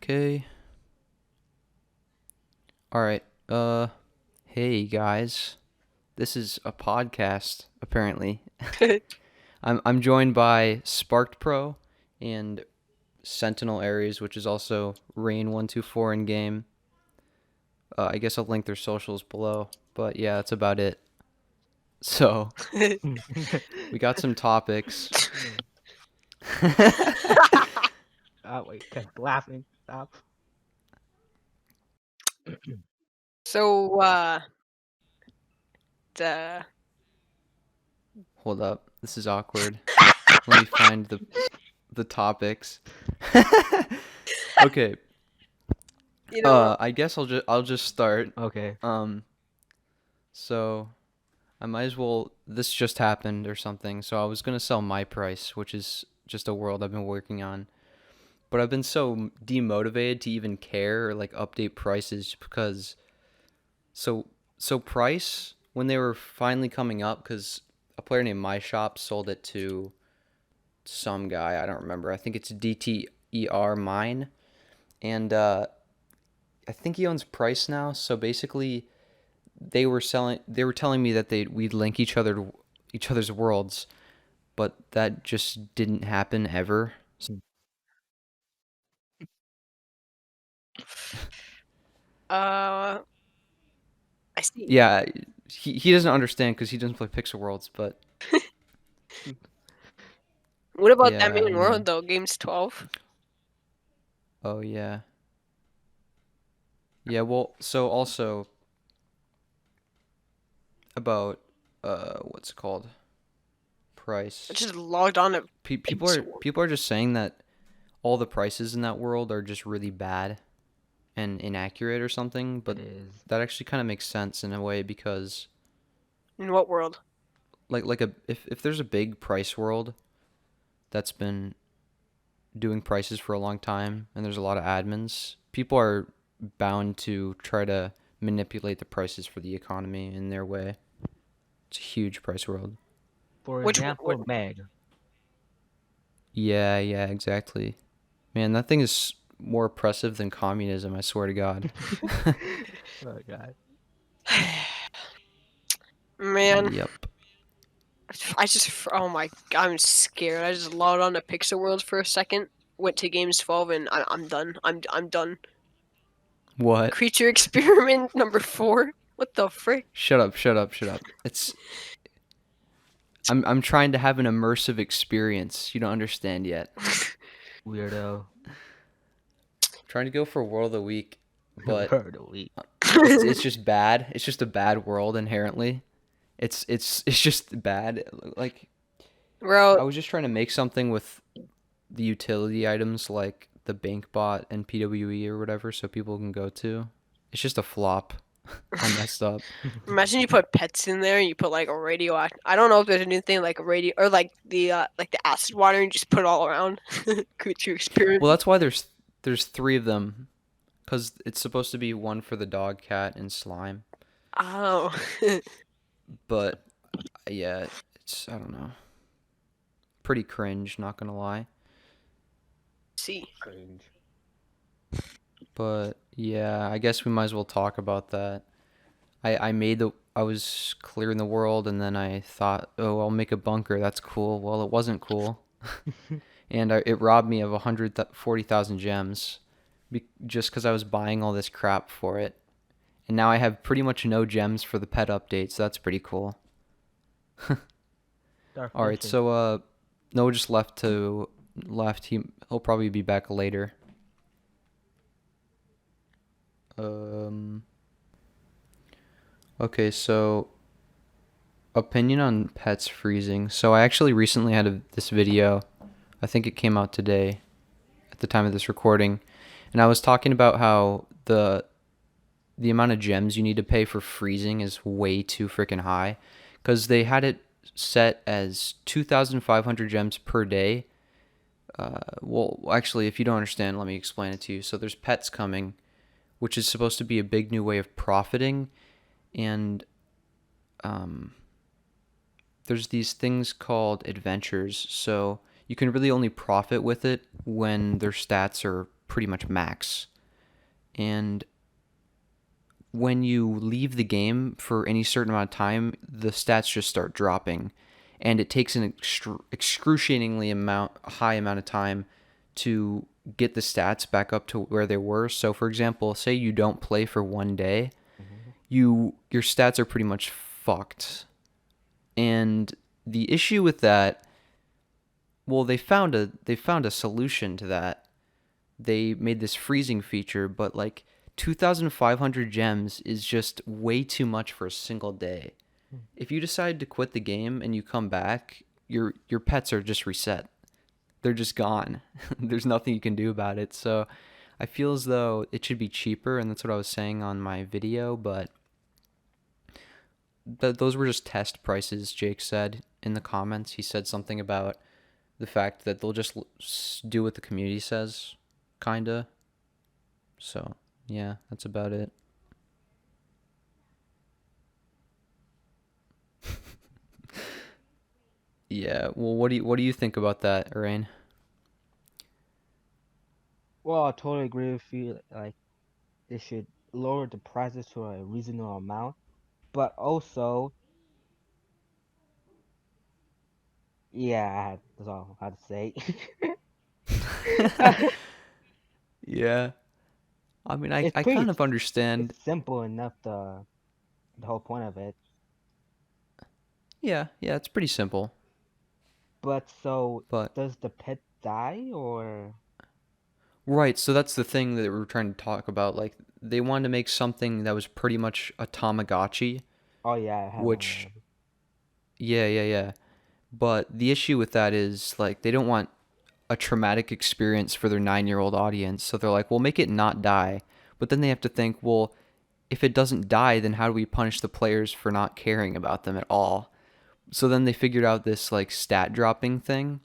Okay. All right. Hey guys. This is a podcast apparently. I'm joined by Sparked Pro and Sentinel Aries, which is also Rain124 in game. I guess I'll link their socials below, but yeah, that's about it. So, we got some topics. Oh wait, kept laughing. Stop. So, the Hold up. This is awkward. Let me find the topics. Okay. I guess I'll just start. Okay. So I might as well. This just happened or something. So I was gonna sell my price, which is just a world I've been working on. But I've been so demotivated to even care or like update prices because so price when they were finally coming up because a player named My Shop sold it to some guy, I don't remember. I think it's DTER Mine, and I think he owns Price now. So basically, they were telling me that we'd link each other's worlds, but that just didn't happen ever. I see. Yeah, he doesn't understand because he doesn't play Pixel Worlds, but What about that yeah, main world though? Games 12. oh yeah. Yeah, well, so also about what's it called? Price. I just logged on to People are just saying that all the prices in that world are just really bad and inaccurate or something, but It is. that actually kind of makes sense in a way because In what world? if there's a big price world that's been doing prices for a long time and there's a lot of admins, people are bound to try to manipulate the prices for the economy in their way. It's a huge price world. For Which example, Meg. Yeah, exactly. Man, that thing is more oppressive than communism, I swear to God. Oh god. Man, Yep. oh my god, I'm scared. I just logged on to Pixel Worlds for a second, went to Games 12, and I'm done. I'm done. What? Creature Experiment number 4. What the frick? Shut up. I'm trying to have an immersive experience. You don't understand yet. Weirdo. Trying to go for World of the Week, but Bird a week. it's just bad. It's just a bad world inherently. It's just bad. Like I Bro, was just trying to make something with the utility items like the bank bot and PWE or whatever so people can go to. It's just a flop. I messed up. imagine you put pets in there and you put like a I don't know if there's anything like a radio or like the acid water and just put it all around. Creature Experiment. Well, that's why there's 3 of them cuz it's supposed to be one for the dog, cat, and slime. Oh. But yeah, it's I don't know. Pretty cringe, not going to lie. See. Cringe. But yeah, I guess we might as well talk about that. I was clearing the world and then I thought, oh, I'll make a bunker. That's cool. Well, it wasn't cool. And it robbed me of 140,000 gems just because I was buying all this crap for it. And now I have pretty much no gems for the pet update, so that's pretty cool. All right, so Noah just left. He'll probably be back later. Okay, so opinion on pets freezing. So I actually recently had this video. I think it came out today at the time of this recording. And I was talking about how the amount of gems you need to pay for freezing is way too freaking high because they had it set as 2,500 gems per day. Well, actually, if you don't understand, let me explain it to you. So there's pets coming, which is supposed to be a big new way of profiting, and there's these things called adventures. So you can really only profit with it when their stats are pretty much max. And when you leave the game for any certain amount of time, the stats just start dropping, and it takes an excruciatingly high amount of time to get the stats back up to where they were. So, for example, say you don't play for one day, Mhm. your stats are pretty much fucked. And the issue with that, well, they found a solution to that. They made this freezing feature, but like 2,500 gems is just way too much for a single day. Hmm. If you decide to quit the game and you come back, your pets are just reset. They're just gone. There's nothing you can do about it. So I feel as though it should be cheaper, and that's what I was saying on my video, but those were just test prices, Jake said in the comments. He said something about the fact that they'll just do what the community says, kinda. So, yeah, that's about it. Yeah, well, what do you think about that, Rain? Well, I totally agree with you. Like, they should lower the prices to a reasonable amount, but also, yeah, that's all I had to say. Yeah. I mean, I It's I pretty, kind of it's understand. simple enough. The whole point of it. Yeah, yeah, it's pretty simple. But so, But does the pet die or? right, so that's the thing that we're trying to talk about. Like they wanted to make something that was pretty much a Tamagotchi, Oh yeah, I have one which already. yeah, yeah, yeah. But the issue with that is like they don't want a traumatic experience for their 9-year-old audience. So they're like, "We'll make it not die." But then they have to think, "Well, if it doesn't die, then how do we punish the players for not caring about them at all?" So then they figured out this like stat dropping thing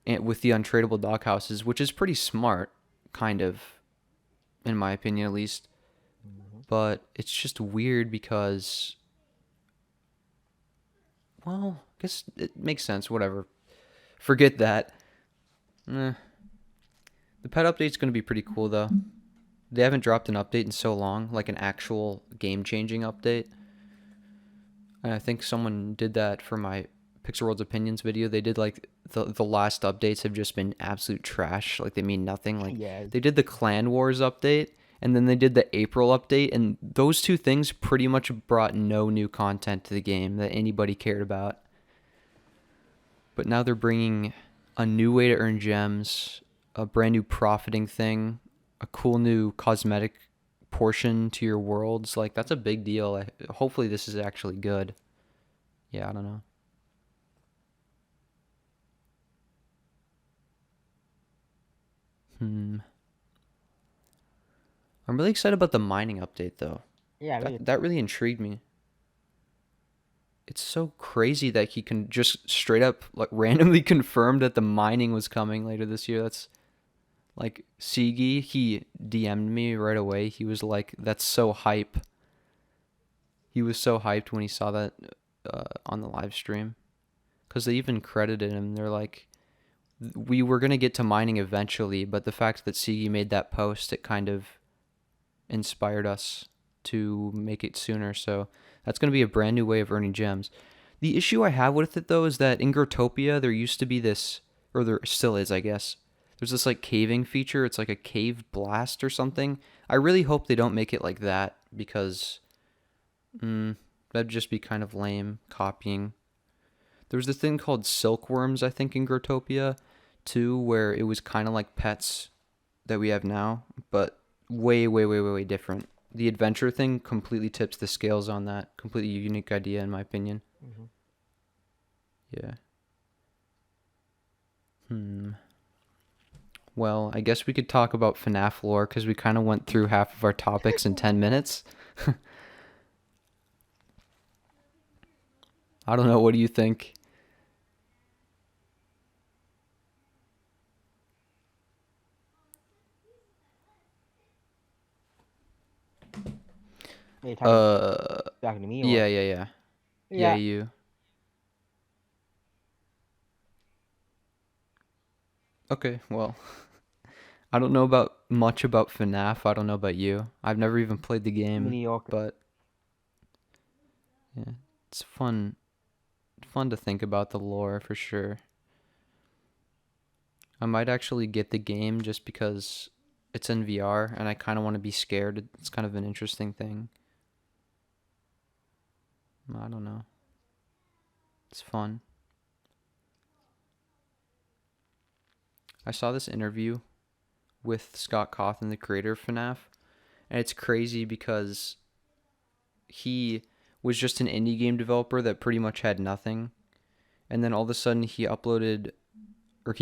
with the untradeable doghouses, which is pretty smart, kind of, in my opinion at least. Hmm. But it's just weird because, well, I guess it makes sense. Whatever. Forget that. Eh. The pet update's going to be pretty cool though. They haven't dropped an update in so long, like an actual game-changing update. And I think someone did that for my Pixel World's opinions video. They did like the last updates have just been absolute trash. Like they mean nothing. Like Yeah. they did the Clan Wars update and then they did the April update, and those two things pretty much brought no new content to the game that anybody cared about. But now they're bringing a new way to earn gems, a brand new profiting thing, a cool new cosmetic portion to your worlds. Like that's a big deal. Hopefully this is actually good. Yeah, I don't know. Hmm. I'm really excited about the mining update though. Yeah, That me that too. really intrigued me. It's so crazy that he can just straight up like randomly confirm that the mining was coming later this year. That's like Sigi, he DM'd me right away. He was like, "That's so hype." He was so hyped when he saw that on the live stream because they even credited him. They're like, "We were gonna get to mining eventually, but the fact that Sigi made that post, it kind of inspired us to make it sooner." So that's going to be a brand new way of earning gems. The issue I have with it though is that in Growtopia there used to be this, or there still is, I guess. There's this like caving feature. It's like a cave blast or something. I really hope they don't make it like that because that'd just be kind of lame copying. There was this thing called silkworms, I think, in Growtopia too, where it was kind of like pets that we have now, but way, way, way, way, way different. The adventure thing completely tips the scales on that. Completely unique idea, in my opinion. Hmm. Yeah. Well, I guess we could talk about FNAF lore because we kind of went through half of our topics in 10 minutes. I don't know. What do you think? Are you Uh, talking to me yeah, or? yeah, yeah. Yeah, Yeah. you. Okay, well, I don't know about much about FNAF. I don't know about you. I've never even played the game, Mediocre. but yeah, it's fun to think about the lore for sure. I might actually get the game just because it's in VR and I kind of want to be scared. It's kind of an interesting thing. I don't know. It's fun. I saw this interview with Scott Cawthon, the creator of FNAF, and it's crazy because he was just an indie game developer that pretty much had nothing, and then all of a sudden he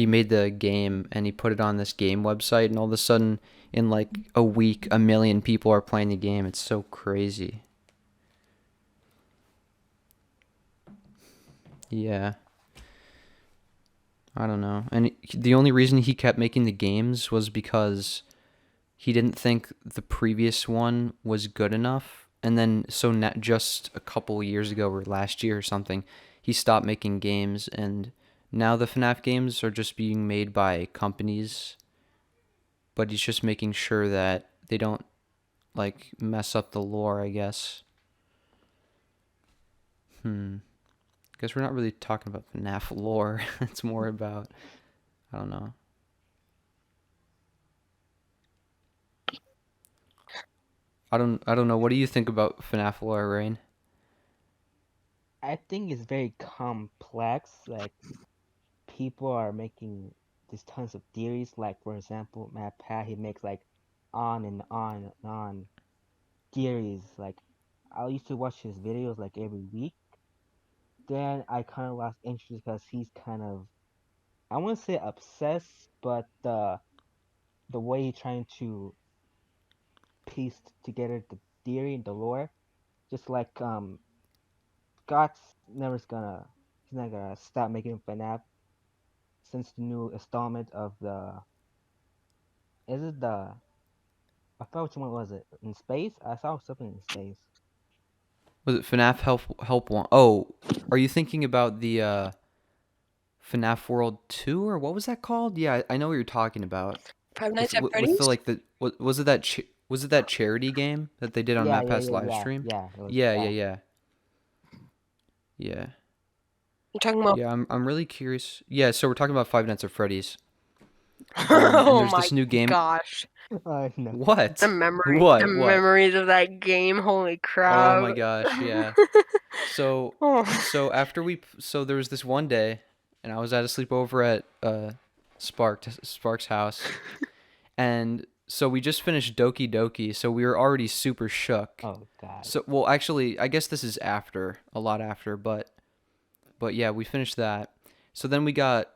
made the game and he put it on this game website, and all of a sudden in like a week 1 million people are playing the game. It's so crazy. Yeah, I don't know. And the only reason he kept making the games was because he didn't think the previous one was good enough. And then, so just a couple years ago or last year or something, he stopped making games. And now the FNAF games are just being made by companies. But he's just making sure that they don't, like, mess up the lore, I guess. Guess we're not really talking about FNAF lore. It's more about, I don't know. I don't know. What do you think about FNAF lore, Rain? I think it's very complex. Like people are making these tons of theories. Like for example, Matt Pat he makes like on and on and on theories. Like I used to watch his videos like every week. Then I kind of lost interest because he's kind of I wouldn't say obsessed, but the way he's trying to piece together the theory and the lore, just like Scott's never gonna he's not gonna stop making FNAF since the new installment of the is it the I forgot which one was it in space? I saw something in space. Was it FNAF Help One? Oh, are you thinking about the FNAF World 2 or what was that called? Yeah, I know what you're talking about. Five With Nights at with the Freddy's. like the was it was it that charity game that they did on Yeah, Matt yeah, Pass yeah, live yeah, stream? yeah. It was Yeah, yeah, yeah. yeah. Yeah. You're talking about. Yeah, I'm really curious. Yeah, so we're talking about Five Nights at Freddy's. And Oh there's my this new game. gosh. I know. The What? memory, the What? memories of that game. Holy Oh crap. my gosh, yeah. So Oh. so there was this one day and I was at a sleepover at Spark's house. And so we just finished Doki Doki, so we were already super shook. Oh God. So, well, actually, I guess this is after, a lot after, but yeah, we finished that. So then we got,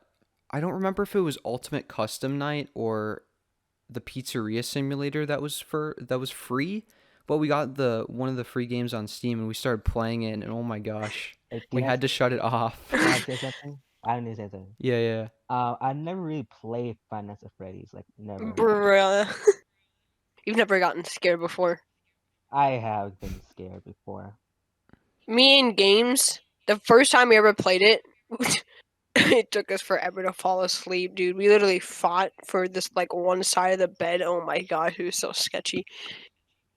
I don't remember if it was Ultimate Custom Night or the Pizzeria Simulator that was free, but we got the one of the free games on Steam and we started playing it and oh my gosh, Hey, we had to shut it off. can I say something? I need to say something. Yeah, yeah. I never really played Five Nights at Freddy's. Like never. Bruh. You've never gotten scared before. I have been scared before. Me in games, the first time we ever played it, it took us forever to fall asleep, dude. We literally fought for this like one side of the bed. Oh my gosh, it was so sketchy.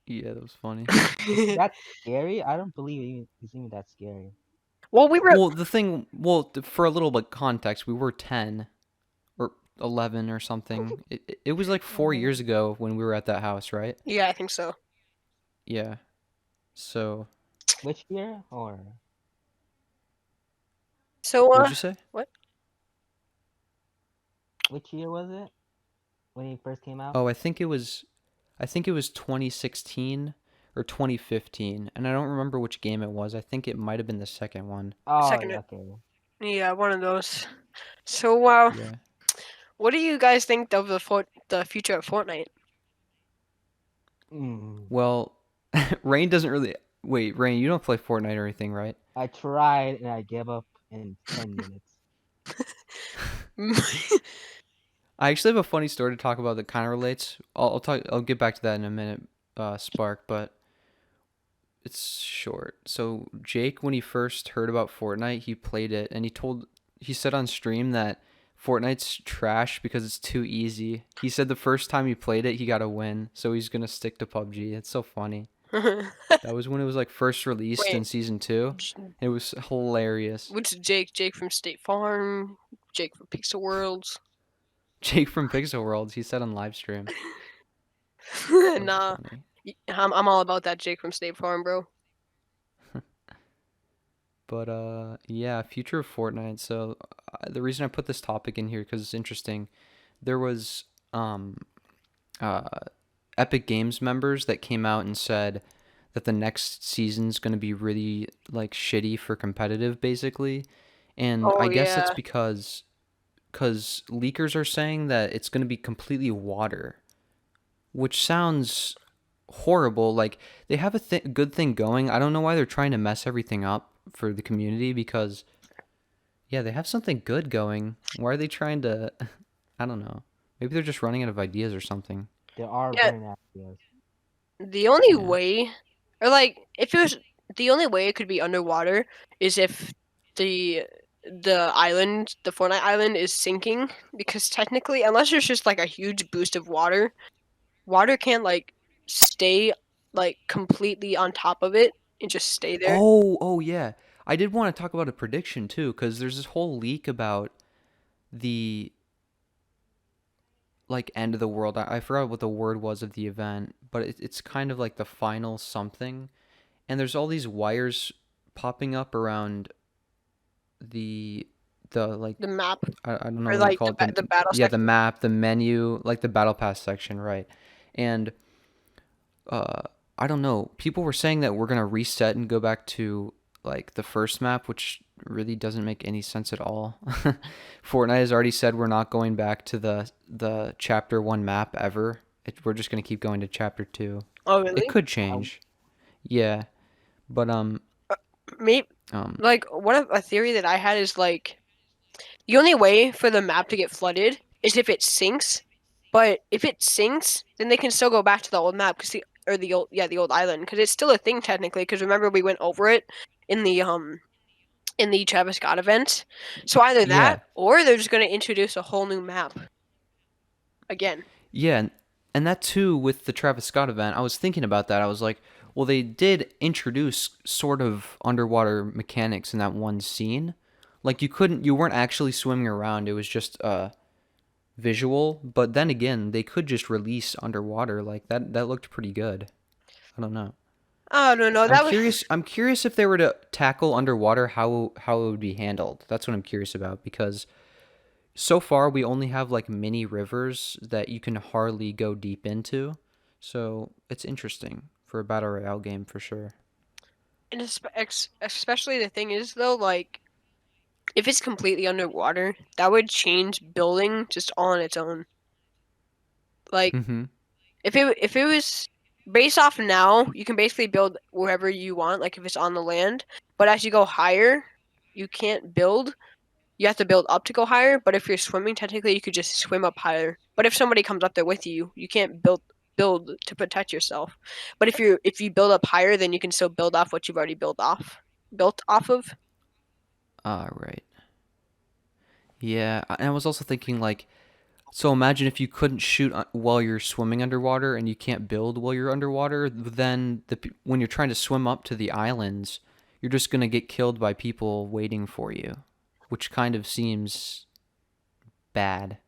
Yeah, that was funny. It's that scary? I don't believe it's even that scary. Well, we were. Well, for a little bit context, we were 10 or 11 or something. It was like 4 years ago when we were at that house, right? Yeah, I think so. Yeah. So, Which year or So, what'd you say? what? which year was it when it first came out? Oh, I think it was 2016 or 2015, and I don't remember which game it was. I think it might have been the second one. Oh, Second. okay. Yeah, one of those. So, Yeah. what do you guys think of the future of Fortnite? Well, Rain doesn't really. Wait, Rain, you don't play Fortnite or anything, right? I tried and I gave up in 10 minutes. I actually have a funny story to talk about that kind of relates. I'll get back to that in a minute, Spark, but it's short. So Jake, when he first heard about Fortnite, he played it and he said on stream that Fortnite's trash because it's too easy. He said the first time he played it, he got a win, so he's gonna stick to PUBG. It's so funny. That was when it was like first released Wait, in season 2. It was hilarious. which Jake? Jake from State Farm? Jake from Pixel Worlds? Jake from Pixel Worlds, he said on live stream. That was Nah, funny. I'm all about that Jake from State Farm, bro. But yeah, future of Fortnite. So the reason I put this topic in here because it's interesting. There was uh Epic Games members that came out and said that the next season's going to be really like shitty for competitive basically. And Oh I guess it's yeah, because leakers are saying that it's going to be completely water, which sounds horrible. Like they have a good thing going. I don't know why they're trying to mess everything up for the community because yeah, they have something good going. Why are they trying to I don't know. Maybe they're just running out of ideas or something. There are yeah. running out of ideas. The only Yeah. way, or like, if it was the only way it could be underwater is if the island, the Fortnite island, is sinking. Because technically, unless there's just like a huge boost of water, water can't like stay like completely on top of it and just stay there. Oh yeah. I did want to talk about a prediction too cuz there's this whole leak about the like end of the world. I forgot what the word was of the event, but it's kind of like the final something. And there's all these wires popping up around the like The map, I don't know or what you like call it the the battle yeah the section. map, the menu, like the battle pass section, right? And uh I don't know. People were saying that we're gonna reset and go back to like the first map, which really doesn't make any sense at all. Fortnite has already said we're not going back to the chapter 1 map ever. We're just gonna keep going to chapter 2. Oh It really? could I, change, yeah, but Maybe um like a theory that I had is like the only way for the map to get flooded is if it sinks. But if it sinks, then they can still go back to the old map because the old island because it's still a thing technically. Because remember we went over it in the Travis Scott event. So either that yeah. or they're just gonna introduce a whole new map again. Yeah, and that too with the Travis Scott event, I was thinking about that. I was like, well, they did introduce sort of underwater mechanics in that one scene. Like you weren't actually swimming around. It was just visual. But then again, they could just release underwater. Like that looked pretty good. I don't know. Oh no no I'm that was curious. I'm curious if they were to tackle underwater, how it would be handled. That's what I'm curious about because so far we only have like mini rivers that you can hardly go deep into. So it's interesting for a battle royale game for sure. and especially the thing is though like if it's completely underwater that would change building just all on its own. Like Mm-hmm. if it was based off now, you can basically build wherever you want, like if it's on the land. But as you go higher, you can't build. You have to build up to go higher. But if you're swimming, technically you could just swim up higher. But if somebody comes up there with you, you can't build to protect yourself. But if you build up higher, then you can still build off what you've already built off of. Ah, right. Yeah, and I was also thinking like, so imagine if you couldn't shoot while you're swimming underwater and you can't build while you're underwater, then when you're trying to swim up to the islands, you're just gonna get killed by people waiting for you, which kind of seems bad.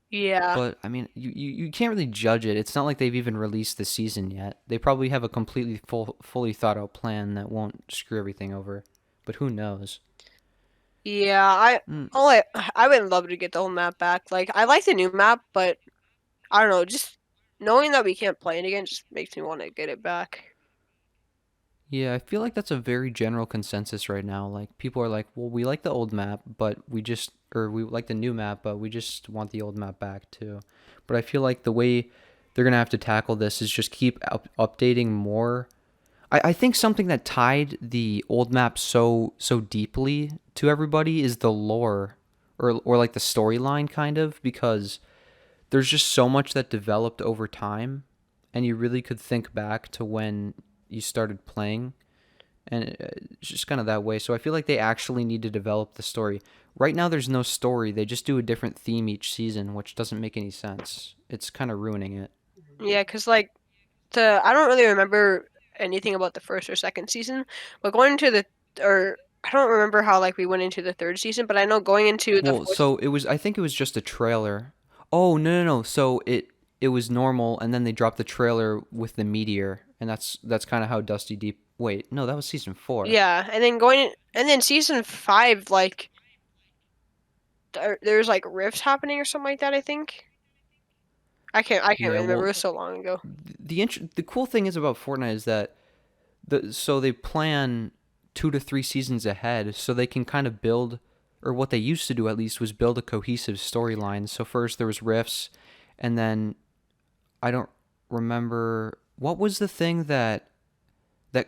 Yeah. But I mean, you can't really judge it. It's not like they've even released the season yet. They probably have a completely fully thought out plan that won't screw everything over. But who knows? Yeah, I Mm, oh I would love to get the whole map back. Like I like the new map, but I don't know, just knowing that we can't play it again just makes me want to get it back. yeah, I feel like that's a very general consensus right now. Like people are like, well, we like the old map, but we like the new map, but we just want the old map back too. But I feel like the way they're gonna have to tackle this is just keep updating more. I think something that tied the old map so deeply to everybody is the lore or like the storyline kind of because there's just so much that developed over time and you really could think back to when you started playing and it's just kind of that way. So I feel like they actually need to develop the story. Right now, there's no story. They just do a different theme each season, which doesn't make any sense. It's kind of ruining it. Yeah, because like I don't really remember anything about the first or second season, but going into the or I don't remember how like we went into the third season, but I know going into the Well, fourth. so it was. I think it was just a trailer. Oh no, no, no. So it was normal, and then they dropped the trailer with the meteor, and that's kind of how Dusty Deep. Wait, no, that was season 4. Yeah, and then season 5 like there's like rifts happening or something like that. I think I can't Yeah. remember. It Well, was so long ago. the cool thing is about Fortnite is that so they plan 2 to 3 seasons ahead, so they can kind of build, or what they used to do at least was build a cohesive storyline. So first there was rifts, and then I don't remember what was the thing that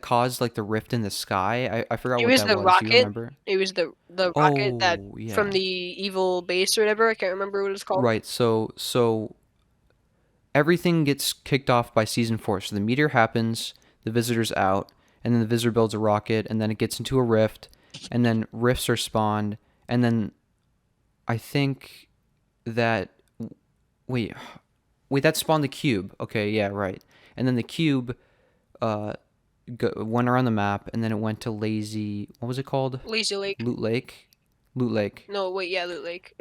caused like the rift in the sky. I forgot It what was that the was. Do you rocket. remember? It was the rocket that Oh from yeah, the evil base or whatever. I can't remember what it's called. right. So everything gets kicked off by season 4. So the meteor happens, the visitor's out, and then the visitor builds a rocket, and then it gets into a rift, and then rifts are spawned, and then I think that wait, wait, that spawned the cube. Okay, yeah, right. And then the cube uh went around the map, and then it went to lazy. What was it called? Lazy Lake. Loot Lake. Loot Lake. No, wait, yeah, Loot Lake.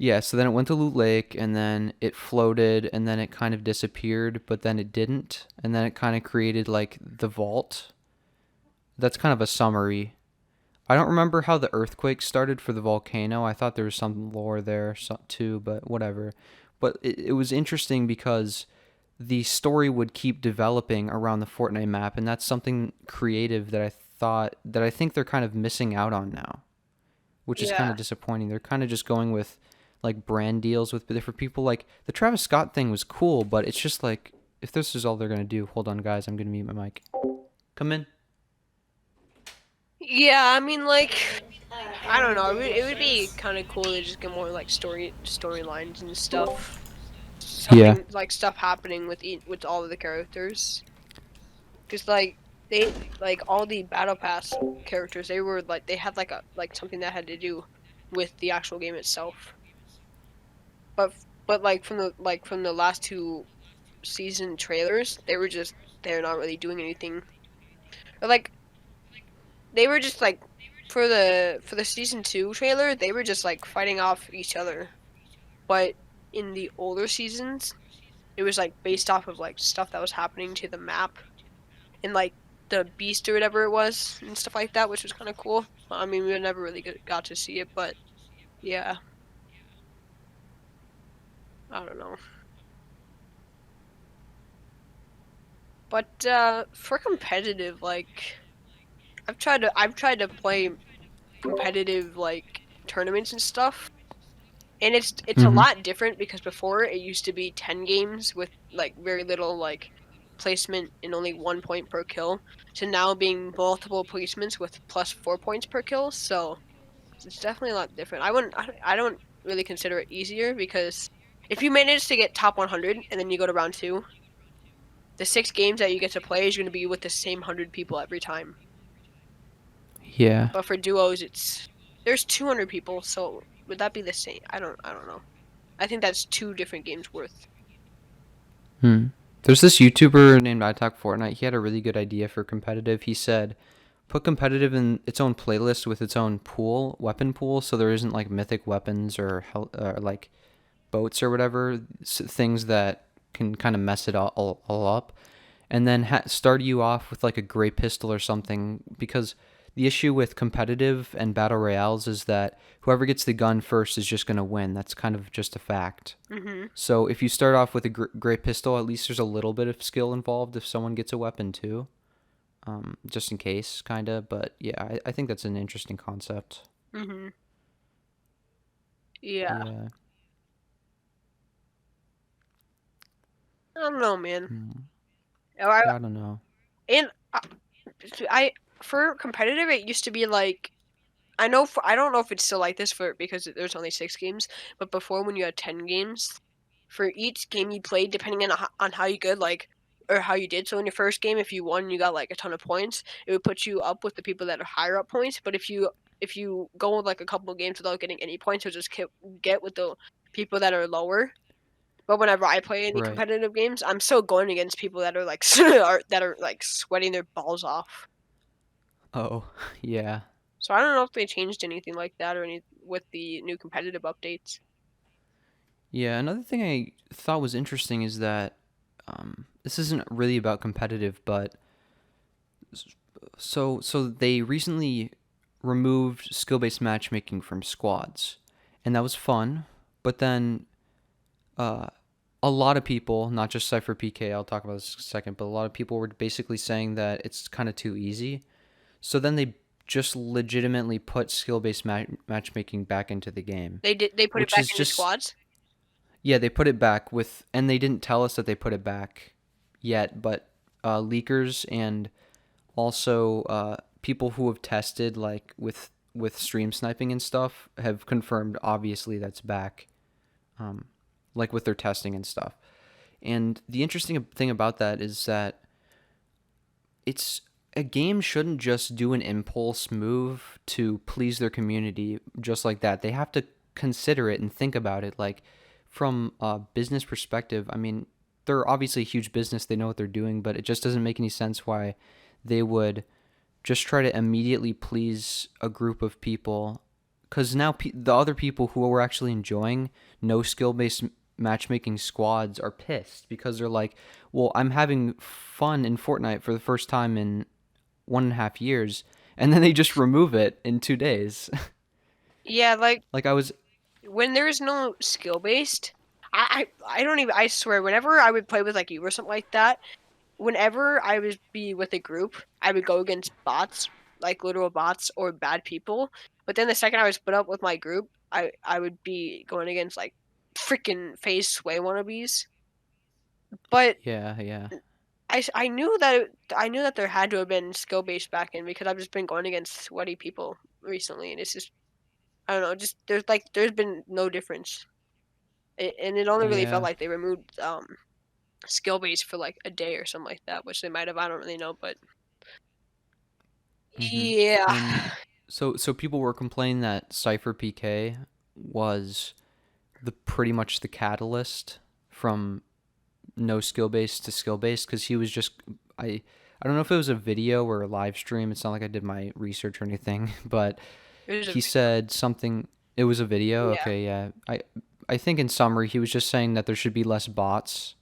Yeah, so then it went to Loot Lake, and then it floated, and then it kind of disappeared, but then it didn't, and then it kind of created like the vault. That's kind of a summary. I don't remember how the earthquake started for the volcano. I thought there was some lore there too, but whatever. But it was interesting because the story would keep developing around the Fortnite map, and that's something creative that I think they're kind of missing out on now, which is kind Yeah. of disappointing. They're kind of just going with like brand deals with different people. Like the Travis Scott thing was cool, but it's just like if this is all they're gonna do. Hold on, guys, I'm gonna mute my mic. Come in. Yeah, I mean, like, I don't know. It would be kind of cool to just get more like storylines and stuff. Yeah. Something like stuff happening with all of the characters. Because like they like all the battle pass characters, they were like they had like something that had to do with the actual game itself. But like from the last 2 season trailers, they're not really doing anything. Or like they were just like for the season 2 trailer, they were just like fighting off each other. But in the older seasons, it was like based off of like stuff that was happening to the map and like the beast or whatever it was and stuff like that, which was kind of cool. I mean, we never really got to see it, but yeah, I don't know. But for competitive, like I've tried to play competitive like tournaments and stuff, and it's a Mm-hmm. lot different because before it used to be 10 games with like very little like placement and only 1 point per kill to now being multiple placements with plus 4 points per kill. So it's definitely a lot different. I don't really consider it easier because if you manage to get top 100 and then you go to round 2, the 6 games that you get to play is going to be with the same 100 people every time. Yeah. But for duos, there's 200 people, so would that be the same? I don't know. I think that's 2 different games worth. Hmm. There's this YouTuber named I Talk Fortnite. He had a really good idea for competitive. He said, put competitive in its own playlist with its own weapon pool, so there isn't like mythic weapons or like boats or whatever, things that can kind of mess it all up. And then start you off with like a gray pistol or something, because the issue with competitive and battle royales is that whoever gets the gun first is just going to win. That's kind of just a fact. Mhm. So if you start off with a gray pistol, at least there's a little bit of skill involved if someone gets a weapon too, just in case, kind of. But yeah, I think that's an interesting concept. Mhm. Yeah. Yeah. I don't know, man. Hmm. I, Yeah, I don't know. and I for competitive, it used to be like I don't know if it's still like this for because there's only 6 games, but before when you had 10 games, for each game you played, depending on how you good, like or how you did. So in your first game, if you won, you got like a ton of points. It would put you up with the people that are higher up points. But if you go with like a couple of games without getting any points, you'll just get with the people that are lower. But whenever I play any Right. competitive games, I'm still going against people that are like that are like sweating their balls off. Oh, yeah. So I don't know if they changed anything like that or any with the new competitive updates. Yeah, another thing I thought was interesting is that this isn't really about competitive, but so they recently removed skill-based matchmaking from squads, and that was fun. But then uh, a lot of people, not just Cypher PK, I'll talk about this in a second, but a lot of people were basically saying that it's kind of too easy. So then they just legitimately put skill-based matchmaking back into the game, They put it which back is into just squads. yeah, they put it back with, and they didn't tell us that they put it back yet, but leakers and also people who have tested like with stream sniping and stuff have confirmed obviously that's back, um, like with their testing and stuff. And the interesting thing about that is that it's a game shouldn't just do an impulse move to please their community just like that. They have to consider it and think about it. Like from a business perspective, I mean, they're obviously a huge business. They know what they're doing, but it just doesn't make any sense why they would just try to immediately please a group of people. Because now the other people who are actually enjoying no skill based matchmaking squads are pissed because they're like, well, I'm having fun in Fortnite for the first time in 1.5 years, and then they just remove it in 2 days. Yeah, like Like I was, when there's no skill based, I don't even, I swear, whenever I would play with like you or something like that, whenever I would be with a group, I would go against bots, like literal bots or bad people. But then the second I was split up with my group, I would be going against like freaking phase sway wannabes. But yeah, yeah, I knew that I knew that there had to have been skill based back in because I've just been going against sweaty people recently, and it's just I don't know, just there's been no difference, and it only really felt yeah. like they removed skill based for like a day or something like that, which they might have. I don't really know, but Mm-hmm. yeah. And so people were complaining that Cypher PK was the pretty much the catalyst from no skill based to skill based because he was just I don't know if it was a video or a live stream. It's not like I did my research or anything, but It was a he said something. It was a video. yeah. Okay, yeah. I think in summary he was just saying that there should be less bots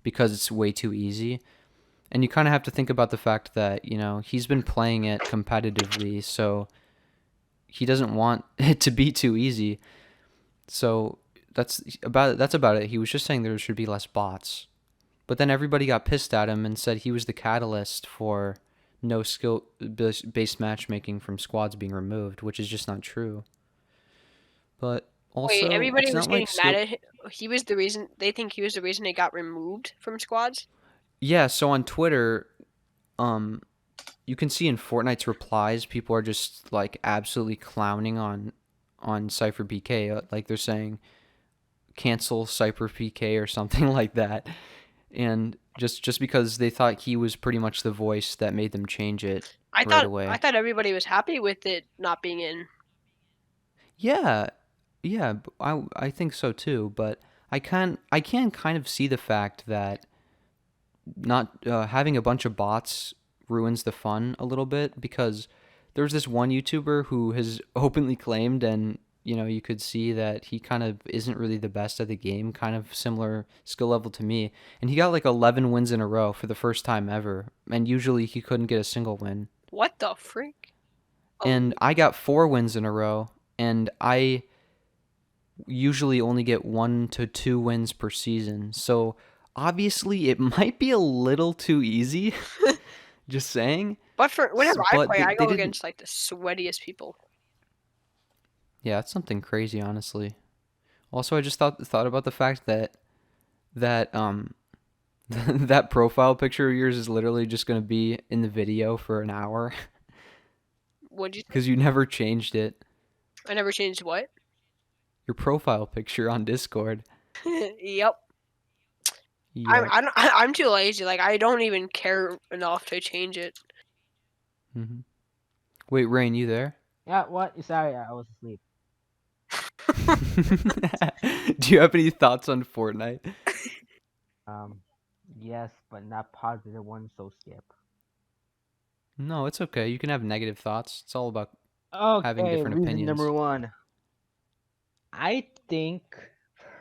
because it's way too easy. And you kind of have to think about the fact that, he's been playing it competitively, so he doesn't want it to be too easy. So that's about it. He was just saying there should be less bots. But then everybody got pissed at him and said he was the catalyst for no skill based matchmaking from squads being removed, which is just not true. But Wait, also, everybody it's was not getting like mad skill. at him. He was the reason. They think he was the reason it got removed from squads. Yeah, so on Twitter, um, you can see in Fortnite's replies, people are just like absolutely clowning on Cypher PK. Like they're saying cancel Cypher PK or something like that, and just because they thought he was pretty much the voice that made them change it right I away. thought everybody was happy with it not being in. Yeah, yeah, I think so too. But I can kind of see the fact that not having a bunch of bots ruins the fun a little bit because there's this one YouTuber who has openly claimed, and you could see that he kind of isn't really the best at the game, kind of similar skill level to me, and he got like 11 wins in a row for the first time ever, and usually he couldn't get a single win. What the freak? And I got 4 wins in a row, and I usually only get 1 to 2 wins per season. So obviously it might be a little too easy. Just saying. But for whenever I But play, I they go didn't. against like the sweatiest people. Yeah, that's something crazy, honestly. Also, I just thought about the fact that that profile picture of yours is literally just gonna be in the video for an hour What'd you say? because you never changed it. I never changed what? Your profile picture on Discord. Yep. Yep. I'm too lazy. Like I don't even care enough to change it. Hmm. Wait, Rain, you there? Yeah, what? Sorry, I was asleep. Do you have any thoughts on Fortnite? Um, yes, but not positive ones, so skip. No, it's okay. You can have negative thoughts. It's all about having Okay, different reason opinions. number one. I think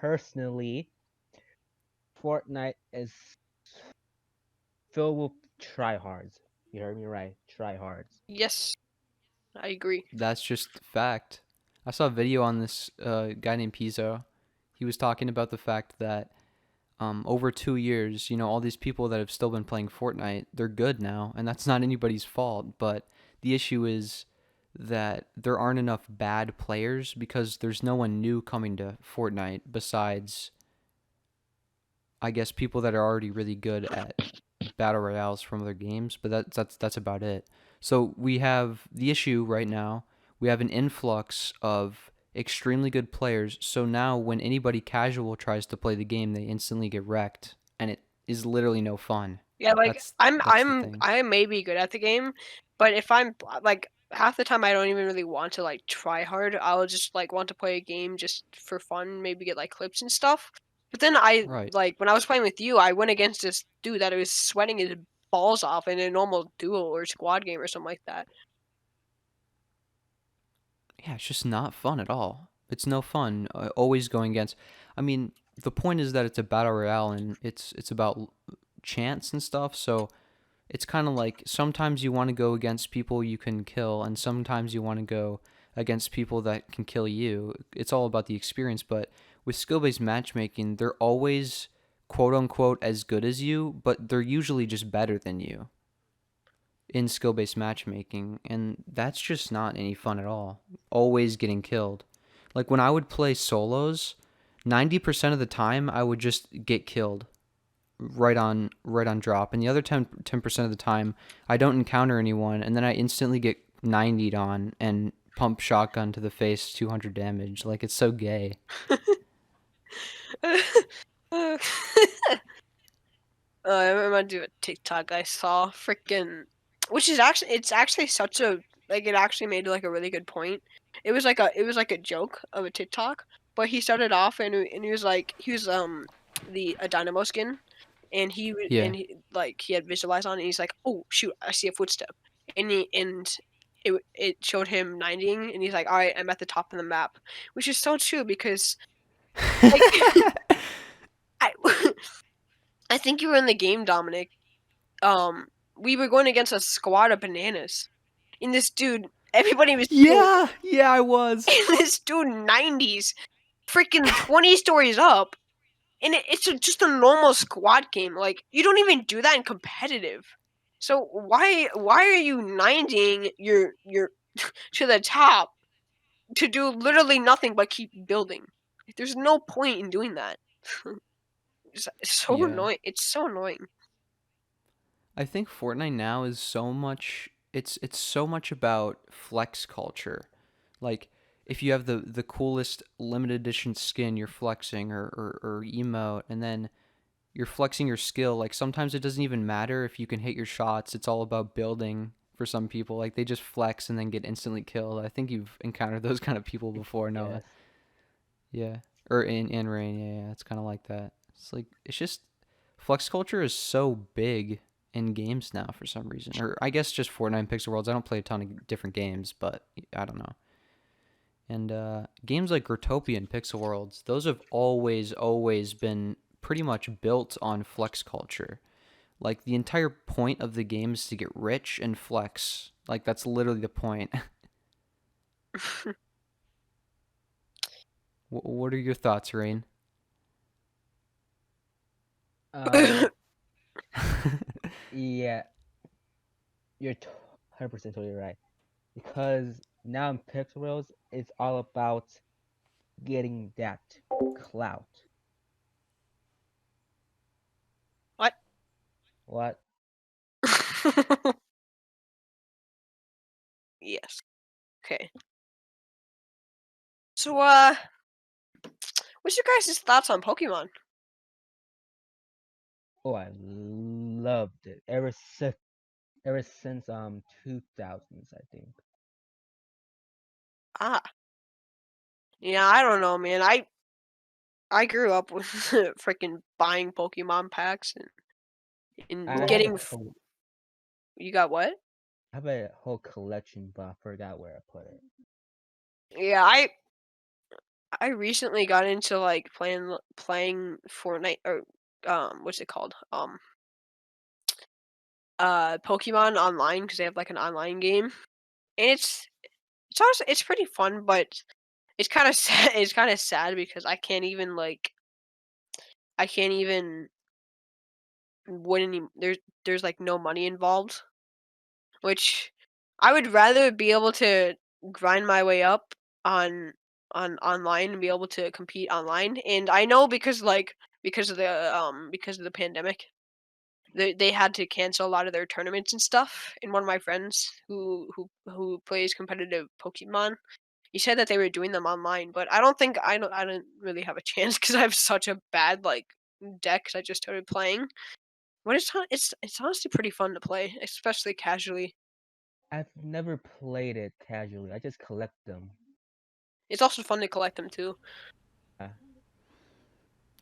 personally, Fortnite is filled with tryhards. You heard me right, tryhards. Yes, I agree. That's just fact. I saw a video on this guy named Pizzo. He was talking about the fact that over 2 years, all these people that have still been playing Fortnite, they're good now, and that's not anybody's fault. But the issue is that there aren't enough bad players because there's no one new coming to Fortnite besides, I guess, people that are already really good at battle royales from other games. But that's about it. So we have the issue right now. We have an influx of extremely good players. So now when anybody casual tries to play the game, they instantly get wrecked, and it is literally no fun. Yeah, like That's the thing. I may be good at the game, but if I'm like half the time I don't even really want to like try hard. I'll just like want to play a game just for fun, maybe get like clips and stuff. But then I Right. like when I was playing with you, I went against this dude that was sweating his balls off in a normal duo or squad game or something like that. Yeah, it's just not fun at all. It's no fun. Always going against. I mean, the point is that it's a battle royale and it's about chance and stuff. So it's kind of like sometimes you want to go against people you can kill, and sometimes you want to go against people that can kill you. It's all about the experience. But with skill based matchmaking, they're always quote unquote as good as you, but they're usually just better than you in skill based matchmaking, and that's just not any fun at all. Always getting killed. Like when I would play solos, 90% of the time I would just get killed right on drop, and the other 10% of the time I don't encounter anyone, and then I instantly get 90'd on and pump shotgun to the face 200 damage. Like it's so gay. I remember do a TikTok I saw freaking, which is actually it's actually such a like it actually made like a really good point. It was like a joke of a TikTok, but he started off and he was like he was the a dynamo skin, and Yeah. like he had visualized on it, and he's like, oh shoot, I see a footstep, and it showed him 90ing, and he's like, all right, I'm at the top of the map, which is so true because like I I think you were in the game, Dominic. um we were going against a squad of bananas. And this dude, everybody was shooting, Yeah, yeah, I was. and this dude 90s freaking 20 stories up. And it's just a normal squad game. Like you don't even do that in competitive. So why are you 90ing your to the top to do literally nothing but keep building? Like, there's no point in doing that. It's so Yeah. annoying. It's so annoying. I think Fortnite now is so much it's so much about flex culture. Like if you have the coolest limited edition skin, you're flexing or emote, and then you're flexing your skill. Like sometimes it doesn't even matter if you can hit your shots. It's all about building for some people. Like they just flex and then get instantly killed. I think you've encountered those kind of people before, Noah. Yes. Yeah. Or in Rain, yeah, it's kinda like that. It's like it's just flex culture is so big in games now for some reason. Or I guess just Fortnite and Pixel Worlds. I don't play a ton of different games, but I don't know. And games like Grotopia and Pixel Worlds, those have always been pretty much built on flex culture. Like the entire point of the game is to get rich and flex. Like that's literally the point. What are your thoughts, Rain? Um, yeah, you're 100% totally right. Because now in Pixel it's all about getting that clout. What? What? Yes. Okay. So what's your guys' thoughts on Pokemon? Oh, I loved it ever since 2000s, I think. Ah, yeah, I don't know, man. I grew up with freaking buying Pokemon packs and I have a getting. You got what? I have a whole collection, but I forgot where I put it. Yeah, I recently got into like playing Fortnite or what's it called? Pokemon online because they have like an online game, and it's also it's pretty fun, but it's kind of sad. It's kind of sad because I can't even win any. There's like no money involved, which I would rather be able to grind my way up on on online and be able to compete online. And I know because of the pandemic, they had to cancel a lot of their tournaments and stuff. And one of my friends who plays competitive Pokemon, he said that they were doing them online, but I don't really have a chance because I have such a bad like deck 'cause I just started playing. But it's honestly pretty fun to play, especially casually. I've never played it casually. I just collect them. It's also fun to collect them too. Uh,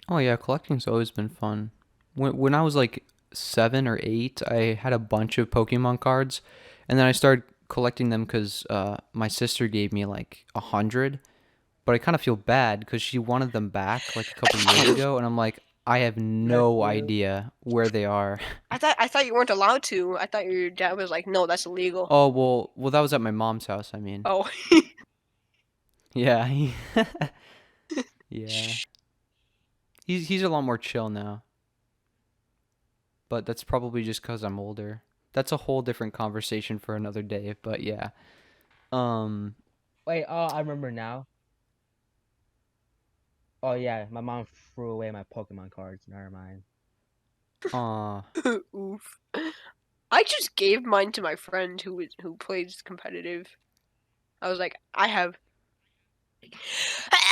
Oh yeah, collecting's always been fun. When I was like 7 or 8, I had a bunch of Pokemon cards, and then I started collecting them because my sister gave me like 100. But I kind of feel bad because she wanted them back like a couple years ago, and I'm like, I have Bless no you. idea where they are. I thought you weren't allowed to. I thought your dad was like, no, that's illegal. Oh well, that was at my mom's house. I mean, Oh, yeah, yeah. He's a lot more chill now, but that's probably just because I'm older. That's a whole different conversation for another day. But yeah, um, Wait, oh, I remember now. Oh yeah, my mom threw away my Pokemon cards. Never mind. uh, oof. I just gave mine to my friend who plays competitive. I was like, I have.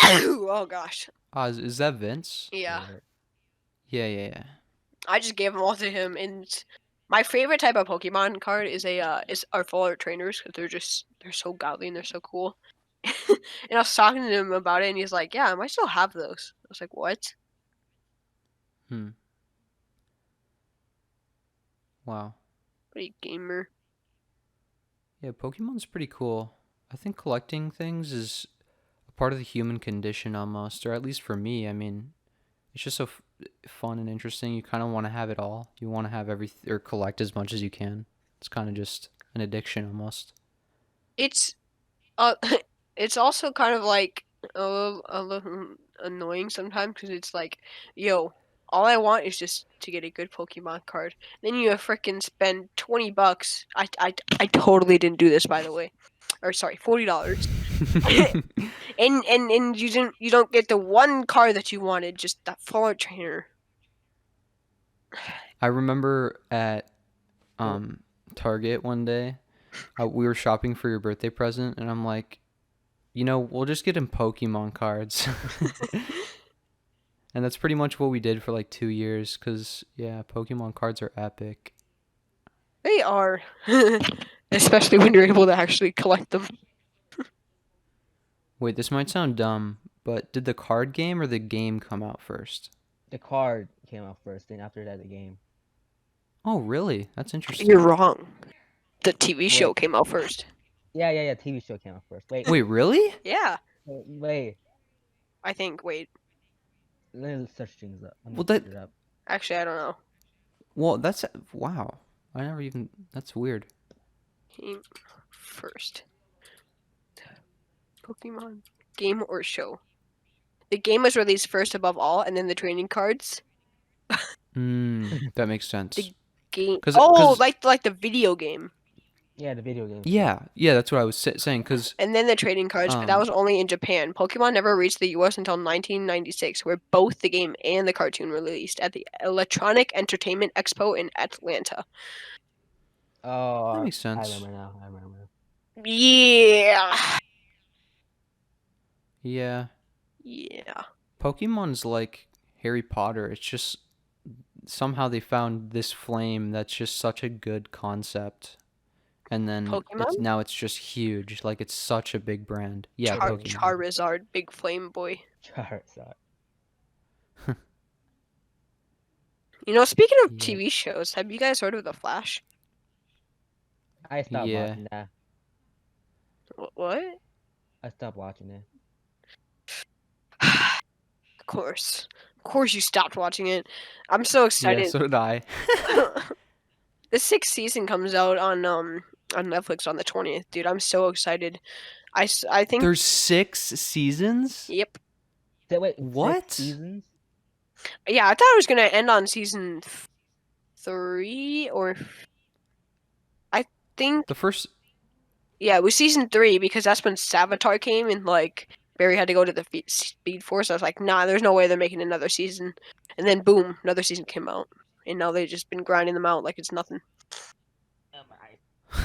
Oh gosh, is that Vince? yeah. Yeah. Yeah. I just gave them all to him, and my favorite type of Pokemon card is our full art trainers because they're so godly and they're so cool. And I was talking to him about it, and he's like, "Yeah, I might still have those." I was like, "What?" Hmm. Wow. Pretty gamer. Yeah, Pokemon's pretty cool. I think collecting things is a part of the human condition almost, or at least for me. I mean, it's just so fun and interesting. You kind of want to have it all. You want to have everything or collect as much as you can. It's kind of just an addiction almost. It's uh, it's also kind of like a little annoying sometimes because it's like, yo, all I want is just to get a good Pokemon card. Then you freaking spend $20. I totally didn't do this, by the way. Or sorry, $40. And you don't get the one card that you wanted, just that full art trainer. I remember at Oh, um Target one day, we were shopping for your birthday present, and I'm like, we'll just get him Pokemon cards. And that's pretty much what we did for like 2 years, because, yeah, Pokemon cards are epic. They are, especially when you're able to actually collect them. Wait, this might sound dumb, but did the card game or the game come out first? the card came out first, then after that the game. Oh, really? That's You're interesting. wrong. The TV show Wait, came out first. yeah. TV show came out first. Wait, Wait, really? Yeah, wait. I think. Wait, Let me search things up. Let Well, me search that it up. actually, I don't know. well, that's wow. I never even That's weird. Came first. Pokemon game or show? The game was released first above all, and then the trading cards. That makes sense. The game. Cause, Oh, cause, like the video game, Yeah, the video game too. yeah, that's what I was saying. Cause, and then the trading cards. But that um, was only in Japan. Pokemon never reached the U.S. until 1996, where both the game and the cartoon were released at the Electronic Entertainment Expo in Atlanta. that Oh, makes I sense. remember now. I remember. Yeah. Yeah, Yeah. Pokemon's like Harry Potter. It's just somehow they found this flame that's just such a good concept, and then Pokemon? it's just huge. Like it's such a big brand. Yeah, Pokemon. Charizard, big flame boy. Charizard. You know, speaking of Yeah. TV shows, have you guys heard of The Flash? I stopped Yeah. watching that. What? I stopped watching it. Of course. Of course you stopped watching it. I'm so Yeah, excited. so did I. The 6th season comes out on Netflix on the 20th, dude. I'm so excited. I think There's 6 seasons? yep. So wait, What? 6 seasons? Yeah, I thought it was going to end on season 3 or I think The first yeah, it was season 3 because that's when Savitar came and like Barry had to go to the Speed Force. I was like, nah, there's no way they're making another season. And then boom, another season came out, and now they've just been grinding them out like it's nothing. Oh my.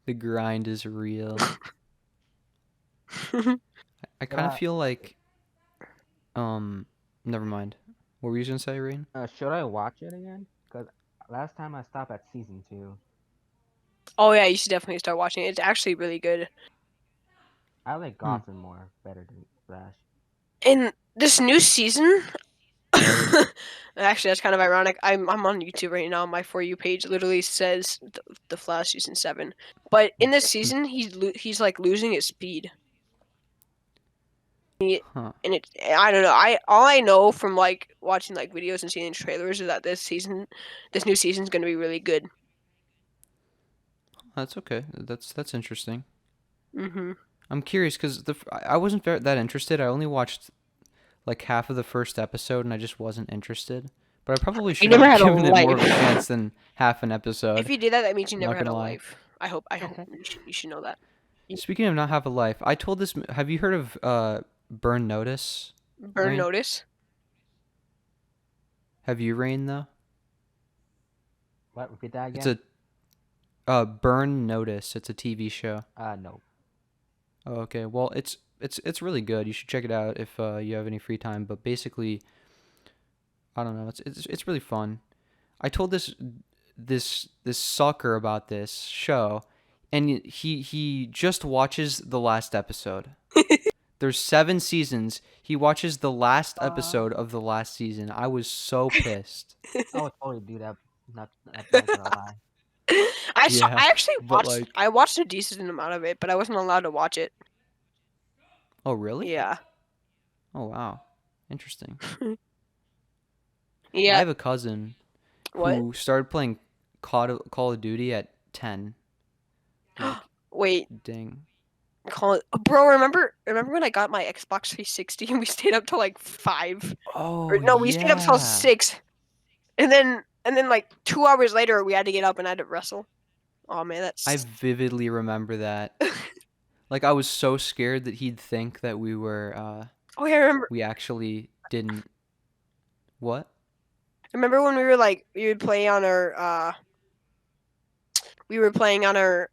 the grind is real. I kind of I- feel like never mind. What were you going to say, Rain? Should I watch it again? Because last time I stopped at season 2. Oh yeah, you should definitely start watching it. It's actually really good. I like Gotham more better than Flash. And this new season, actually, that's kind of ironic. I'm on YouTube right now. My For You page literally says the Flash season 7. But in this season, he's like losing his speed. Huh. And I don't know. All I know from like watching like videos and seeing trailers is that this new season's gonna be really good. That's okay. That's interesting. Mm-hmm. I'm curious because I wasn't that interested. I only watched like half of the first episode and I just wasn't interested. But I probably should never have had a given it more of a life. chance than half an episode. If you did that means you Not never had a gonna lie. life. I hope you should know that. Speaking of not have a life, I told this. Have you heard of Burn Notice? Burn Rain? Notice. Have you, Rain, though? What? Repeat that It's again? a Burn Notice. It's a TV show. No. Oh, okay. Well, it's really good. You should check it out if you have any free time. But basically, I don't know. It's really fun. I told this sucker about this show, and he just watches the last episode. There's 7 seasons. He watches the last episode of the last season. I was so pissed. I would totally do that. Not gonna lie. Yeah, I actually but like, I watched a decent amount of it, but I wasn't allowed to watch it. oh really? Yeah. Oh wow, interesting. I Yeah. have a cousin What? who started playing Call of Duty at 10. Like, Wait. dang. Call it, bro. Remember when I got my Xbox 360 and we stayed up till like 5? Oh Or no, we stayed up till yeah. 6, and then like 2 hours later we had to get up and I had to wrestle. Oh man, I that's. vividly remember that. Like I was so scared that he'd think that we were Oh yeah, I remember. we actually didn't. What? Remember when we would play on our we were playing on our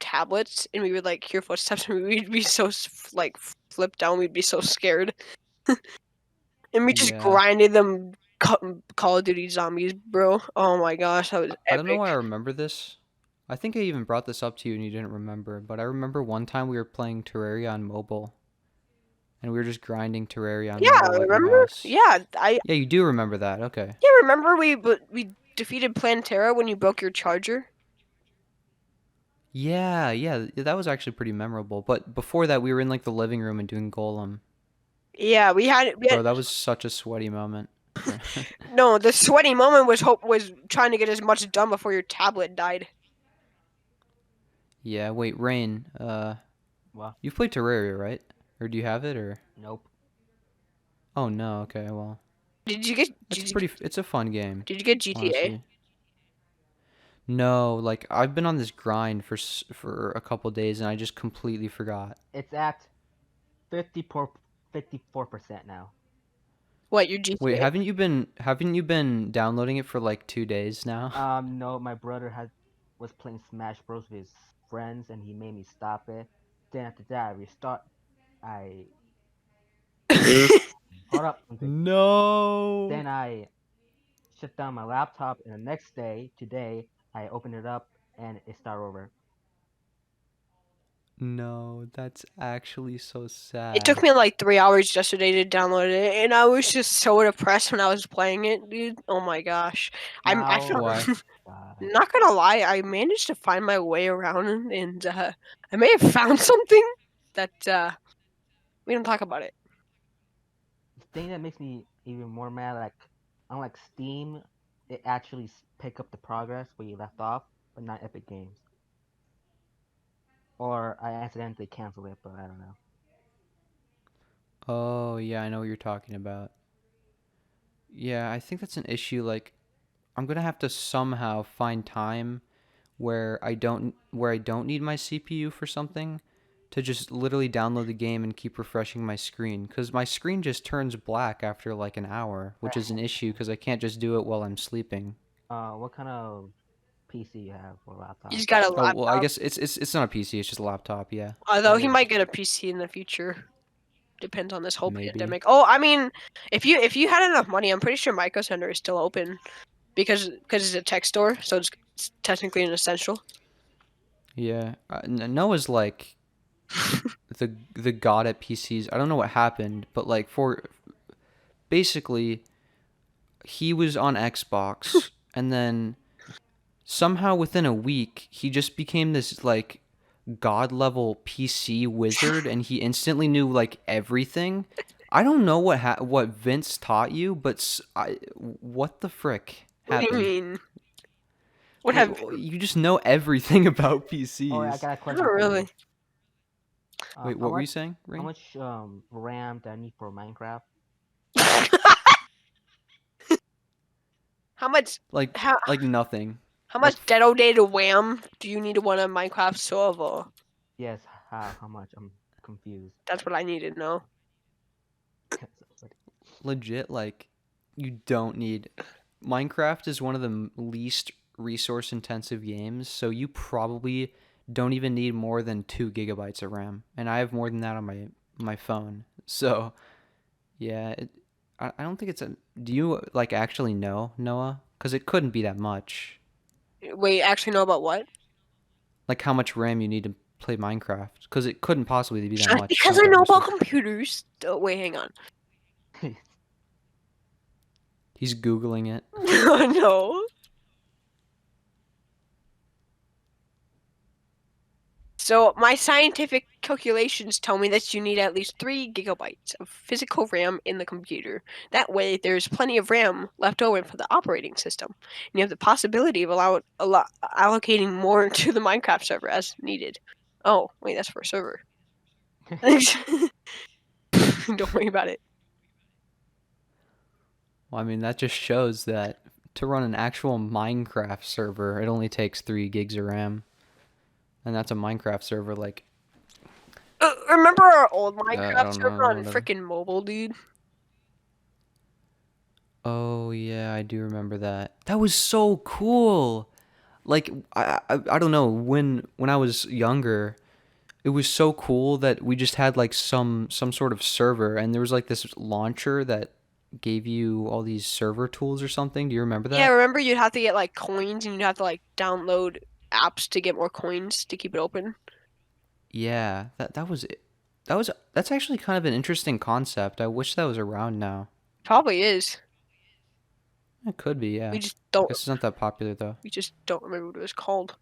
tablets and we would like hear footsteps and we'd be so like flipped down. We'd be so scared, and we just Yeah. grinded them Call of Duty zombies, bro. Oh my gosh, that was I don't know epic. why I remember this. I think I even brought this up to you and you didn't remember, but I remember one time we were playing Terraria on mobile. And we were just grinding Terraria on Yeah, mobile at your remember? house. Yeah, Yeah, you do remember that. Okay. yeah, remember we defeated Plantera when you broke your charger? Yeah, that was actually pretty memorable. But before that, we were in like the living room and doing Golem. Yeah, we had Bro, that was such a sweaty moment. no, the sweaty moment was trying to get as much done before your tablet died. Yeah, wait, Rain, Well, you've played Terraria, right? Or do you have it, or? nope. Oh no, okay, well. It's a fun game, Did you get GTA? honestly. No, like, I've been on this grind for a couple days and I just completely forgot. It's at 54% now. What, your GTA? Wait, haven't you been downloading it for like 2 days now? No, my brother was playing Smash Bros with his friends and he made me stop it. Then after that, hold up. No. Then I shut down my laptop, and the next day, today, I opened it up and it started over. No, that's actually so It took sad. me like 3 hours yesterday to download it, and I was just so depressed when I was playing it, dude. Oh my gosh, I felt. Now, Why? God, Not gonna lie, I managed to find my way around, and I may have found something that we don't talk about it. the thing that makes me even more mad, like, unlike Steam, it actually pick up the progress where you left off, but not Epic Games. Or I accidentally canceled it, but I don't know. Oh, yeah, I know what you're talking about. Yeah, I think that's an issue. Like, I'm gonna have to somehow find time where I don't need my CPU for something to just literally download the game and keep refreshing my screen because my screen just turns black after like an hour, which is an issue because I can't just do it while I'm sleeping. What kind of PC you have or You laptop? just got a Oh well, I laptop, guess it's not a PC, it's just a laptop. Yeah, although he Oh, might get a PC in the future. Depends on this whole maybe. pandemic. Oh, I mean, if you had enough money, I'm pretty sure Micro Center is still open because it's a tech store, so it's technically an essential. Yeah, Noah's like the god at PCs. I don't know what happened, but like for basically he was on Xbox and then somehow within a week he just became this like god level PC wizard and he instantly knew like everything. I don't know what Vince taught you, but what the frick What do you happened? mean? What Like have? you just know everything about oh, I PCs. got a Not question for really. you. Wait, How what were much you saying, how Ring? much RAM do I need for Minecraft? How much? Like How like nothing. how Like much Dead Data Wham do you need to run a Minecraft server? Yes, how much? I'm confused. That's what I need to know. legit like you don't need Minecraft is one of the least resource intensive games, so you probably don't even need more than 2 gigabytes of RAM, and I have more than that on my phone. So yeah, I don't think it's a. Do you like actually know, Noah? Because it couldn't be that much. Wait, actually know about what? Like how much RAM you need to play Minecraft? Because it couldn't possibly be that Just much because since I know obviously about computers. Oh, wait, hang on. he's googling it. No. So my scientific calculations tell me that you need at least 3 gigabytes of physical RAM in the computer. That way, there's plenty of RAM left over for the operating system, and you have the possibility of allocating more to the Minecraft server as needed. Oh, wait, that's for a server. Don't worry about it. Well, I mean, that just shows that to run an actual Minecraft server, it only takes 3 gigs of RAM. And that's a Minecraft server, like, Remember our old I Minecraft don't server know, on whatever. freaking mobile, dude? Oh, yeah, I do remember that. That was so cool. Like, I don't know, when I was younger, it was so cool that we just had like some sort of server and there was like this launcher that gave you all these server tools or something. Do you remember Yeah, that? remember you'd have to get like coins and you'd have to like download apps to get more coins to keep it open. Yeah, that was it. That's actually kind of an interesting concept. I wish that was around now. Probably is. It could be, We yeah. just I don't guess it's not that popular though. we just don't remember what it was called.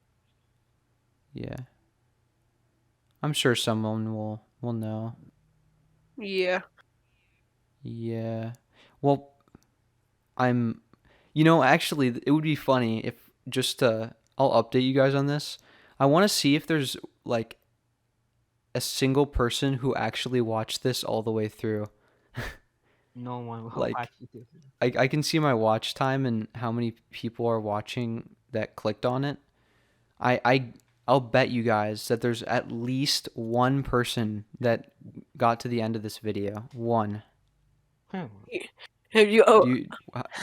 Yeah. I'm sure someone will know. Yeah. Yeah. Well, I'm actually it would be funny if just I'll update you guys on this. I want to see if there's like a single person who actually watched this all the way through. No one will Like watch you. I can see my watch time and how many people are watching that clicked on it. I'll bet you guys that there's at least one person that got to the end of this video. One. You, oh, Do you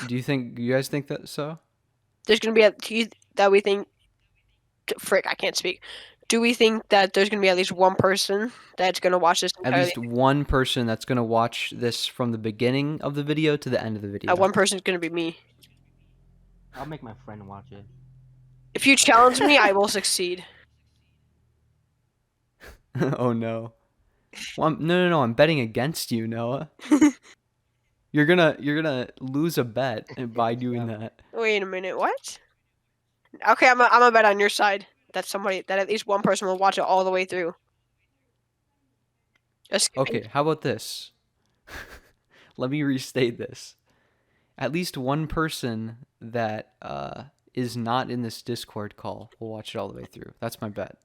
do you guys think that so? there's gonna be a that we think. Frick, I can't speak. Do we think that there's gonna be at least one person that's gonna watch this At entirely? least one person that's gonna watch this from the beginning of the video to the end of the video. One person is gonna be me. I'll make my friend watch it. If you challenge me, I will succeed. Oh no. Well, no. I'm betting against you, Noah. You're gonna lose a bet by doing that. Wait a minute, what? Okay, I'm a bet on your side that at least one person will watch it all the way through. Okay, how about this? Let me restate this. At least one person that is not in this Discord call will watch it all the way through. That's my bet.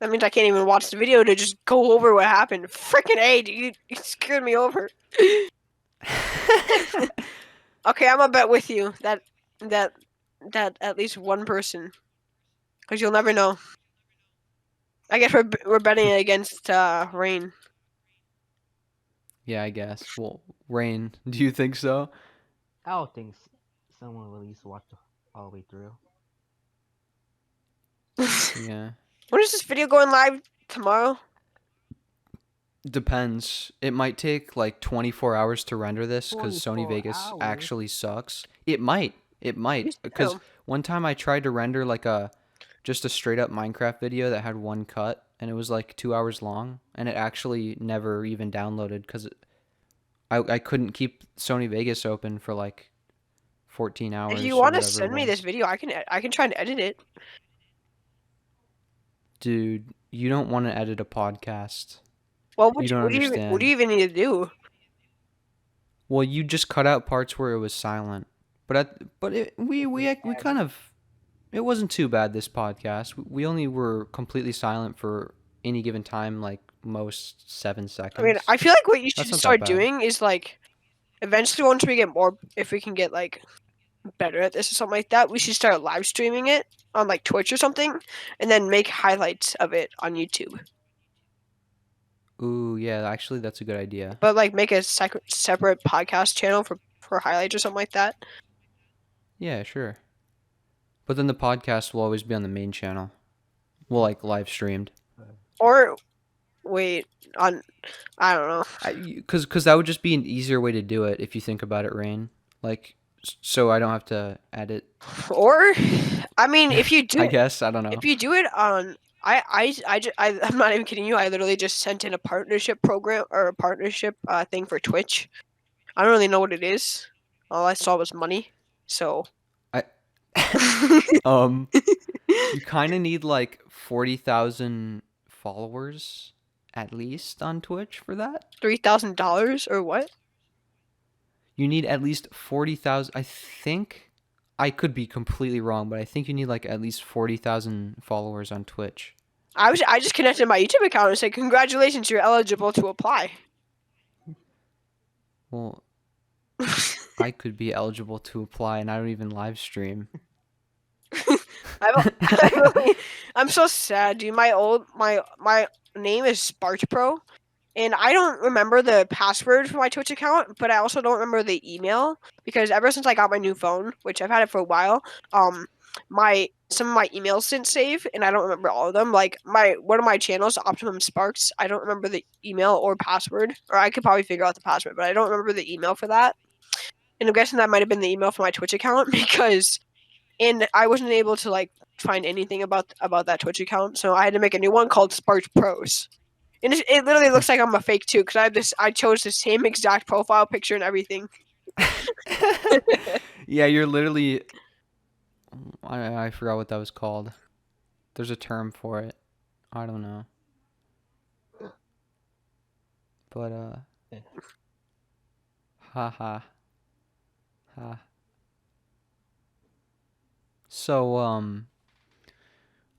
That means I can't even watch the video to just go over what happened. Freaking A, dude, you scared me over. Okay, I'm gonna bet with you that at least one person, because you'll never know. I guess we're betting against Rain. Yeah, I guess. Well, Rain, do you think so? I don't think someone will at least watch all the way through. Yeah. When is this video going live? Tomorrow? Depends. It might take like 24 hours to render this because Sony 24 Vegas hours? actually sucks. It might. Because Damn. one time I tried to render like just a straight up Minecraft video that had one cut and it was like 2 hours long and it actually never even downloaded because I couldn't keep Sony Vegas open for like 14 hours. If you or want to whatever it send me this was. video, I can try and edit it. Dude, you don't want to edit a podcast. Well, You don't what do you understand. even need to do? Well, you just cut out parts where it was silent. We kind of it wasn't too bad this podcast. We only were completely silent for any given time, like most 7 seconds. I mean, I feel like what you should That's not that start bad. doing is like, eventually once we get more, if we can get like better at this or something like that, we should start live streaming it on like Twitch or something, and then make highlights of it on YouTube. Ooh, yeah, actually that's a good idea. But like make a separate podcast channel for highlights or something like that. Yeah, sure. But then the podcast will always be on the main channel. Well, like live streamed. Or wait, I don't know. Cuz that would just be an easier way to do it if you think about it, Rain. Like so I don't have to edit. Or I mean, if you do I guess, I don't know. if you do it on I'm not even kidding you. I literally just sent in a partnership program or a partnership thing for Twitch. I don't really know what it is. All I saw was money. So You kind of need like 40,000 followers at least on Twitch for that. $3,000 or what? You need at least 40,000. I think I could be completely wrong, but I think you need like at least 40,000 followers on Twitch. I just connected my YouTube account and said, "Congratulations, you're eligible to apply." Well, I could be eligible to apply and I don't even live stream. I'm so sad, dude. My name is Sparch Pro, and I don't remember the password for my Twitch account, but I also don't remember the email because ever since I got my new phone, which I've had it for a while, some of my emails didn't save, and I don't remember all of them. Like one of my channels, Optimum Sparks, I don't remember the email or password, or I could probably figure out the password, but I don't remember the email for that. And I'm guessing that might have been the email for my Twitch account because, and I wasn't able to like find anything about that Twitch account, so I had to make a new one called Sparch Pros. And it literally looks like I'm a fake too, because I chose the same exact profile picture and everything. Yeah, you're literally. I forgot what that was called. There's a term for it. I don't know. But ha. So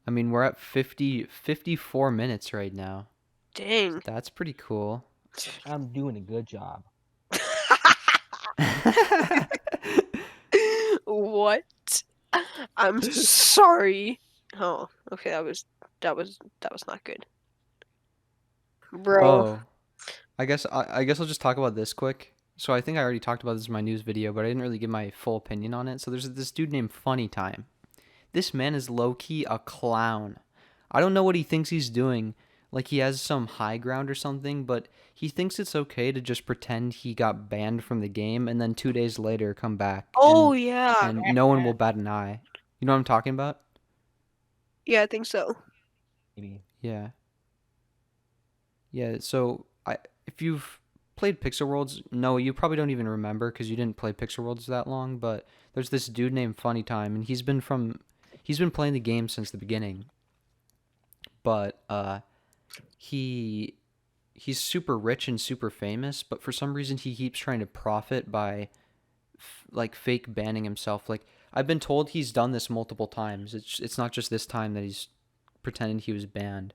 I mean we're at 54 minutes right now. Dang. That's pretty cool. I'm doing a good job. What? I'm sorry. Oh, okay, that was not good. Bro. Oh. I guess I'll just talk about this quick. So I think I already talked about this in my news video, but I didn't really give my full opinion on it. So there's this dude named Funny Time. This man is low key a clown. I don't know what he thinks he's doing. Like he has some high ground or something, but he thinks it's okay to just pretend he got banned from the game and then 2 days later come back Oh yeah, and no one will bat an eye. You know what I'm talking about? yeah, I think so. Maybe. Yeah. Yeah, so if you've played Pixel Worlds, no, you probably don't even remember because you didn't play Pixel Worlds that long, but there's this dude named Funny Time and he's been playing the game since the beginning. But he he's super rich and super famous, but for some reason he keeps trying to profit by like fake banning himself. Like I've been told he's done this multiple times. It's not just this time that he's pretending he was banned.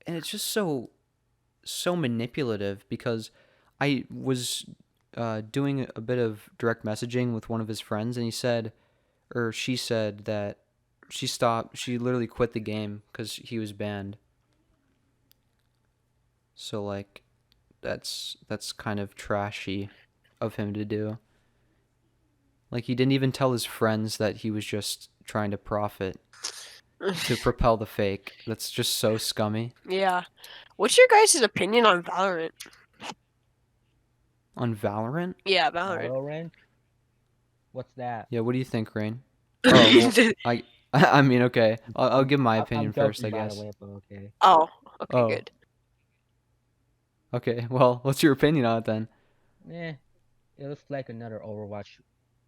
And it's just so manipulative because I was doing a bit of direct messaging with one of his friends, and he said, or she said that she literally quit the game because he was banned. So like, that's kind of trashy of him to do. Like he didn't even tell his friends that he was just trying to profit to propel the fake. That's just so scummy. Yeah. What's your guys' opinion on Valorant? On Valorant? Yeah, Valorant. Valorant? What's that? Yeah, what do you think, Rain? Oh, well, I mean, okay. I'll give my opinion I'm first, joking, I by guess. the way, but okay. Oh, okay, Oh, good. okay. Well, what's your opinion on it then? Eh, it looks like another Overwatch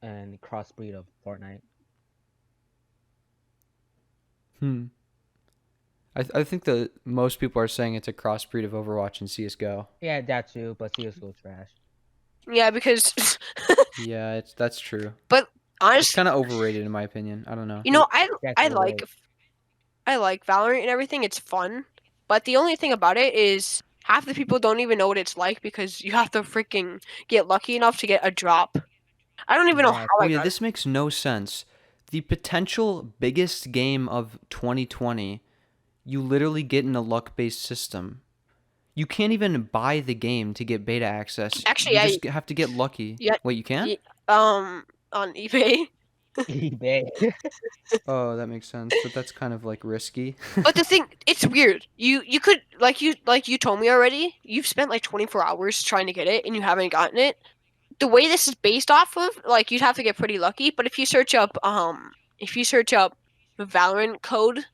and crossbreed of Fortnite. Hmm. I think that most people are saying it's a crossbreed of Overwatch and CS:GO. Yeah, that too, but CS:GO trash. Yeah, because Yeah, that's true. but It's honestly, kind of overrated in my opinion. I don't know. you know, That's I overrated. like Valorant and everything. It's fun, but the only thing about it is half the people don't even know what it's like because you have to freaking get lucky enough to get a drop. I don't even know how Oh I yeah, got it. this makes no sense. The potential biggest game of 2020, you literally get in a luck-based system. You can't even buy the game to get beta access. Actually, You just have to get lucky. yeah, Wait, you can? yeah, on eBay. eBay. Oh, that makes sense, but that's kind of like risky. But the thing, it's weird. You could like you told me already. You've spent like 24 hours trying to get it and you haven't gotten it. The way this is based off of, like you'd have to get pretty lucky. But if you search up Valorant code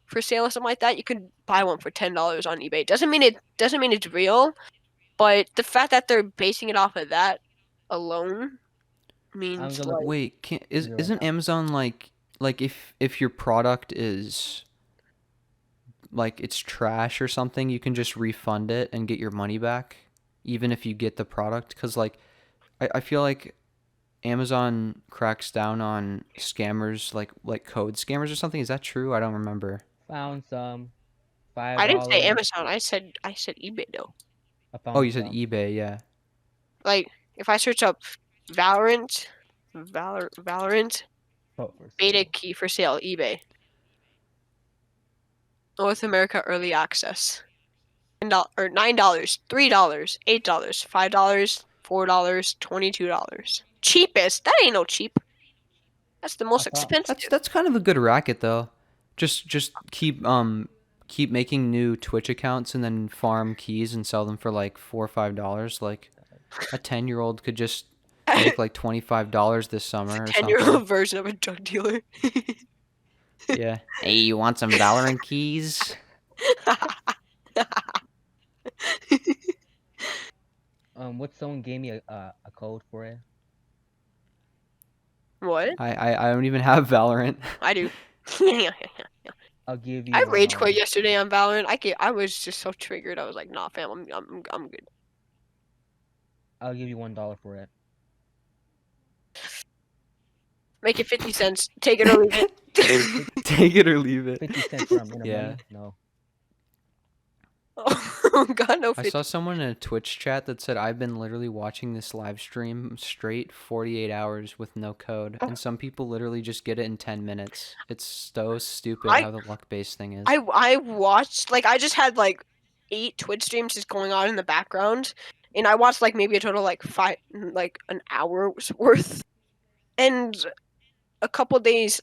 for sale or something like that, you could buy one for $10 on eBay. Doesn't mean it's real, but the fact that they're basing it off of that alone I'm means gonna like Wait, can do it right isn't now. Amazon like if your product is like it's trash or something, you can just refund it and get your money back, even if you get the product? Because like I feel like Amazon cracks down on scammers like code scammers or something. Is that true? I don't remember. Found some five I didn't say dollars. Amazon. I said eBay though. I Oh, found you said some. eBay, yeah. Like if I search up Valorant, Valorant Oh, for beta sale. key for sale eBay North America early access. $9, $3, $8, $5, $4, $22. Cheapest? That ain't no cheap. That's the I most found. expensive. That's kind of a good racket though. Just keep making new Twitch accounts and then farm keys and sell them for like $4 or $5. Like a 10-year-old could just make like $25 this summer or 10-year something. old version of a drug dealer. Yeah. Hey, you want some Valorant keys? What someone gave me a code for it. What? I don't even have Valorant. I do. I'll give you I one rage dollar. quit yesterday on Valorant. I was just so triggered. I was like, nah, fam, I'm good. I'll give you $1 for it. Make it 50 cents. Take it or leave it. Take it or leave it. 50 cents for a minute Yeah. money? No. Oh, God, no I 50. saw someone in a Twitch chat that said I've been literally watching this live stream straight 48 hours with no code, and some people literally just get it in 10 minutes. It's so stupid I how the luck-based thing is. I watched, like, I just had like 8 Twitch streams just going on in the background, and I watched like maybe a total like an hour's worth, and a couple days,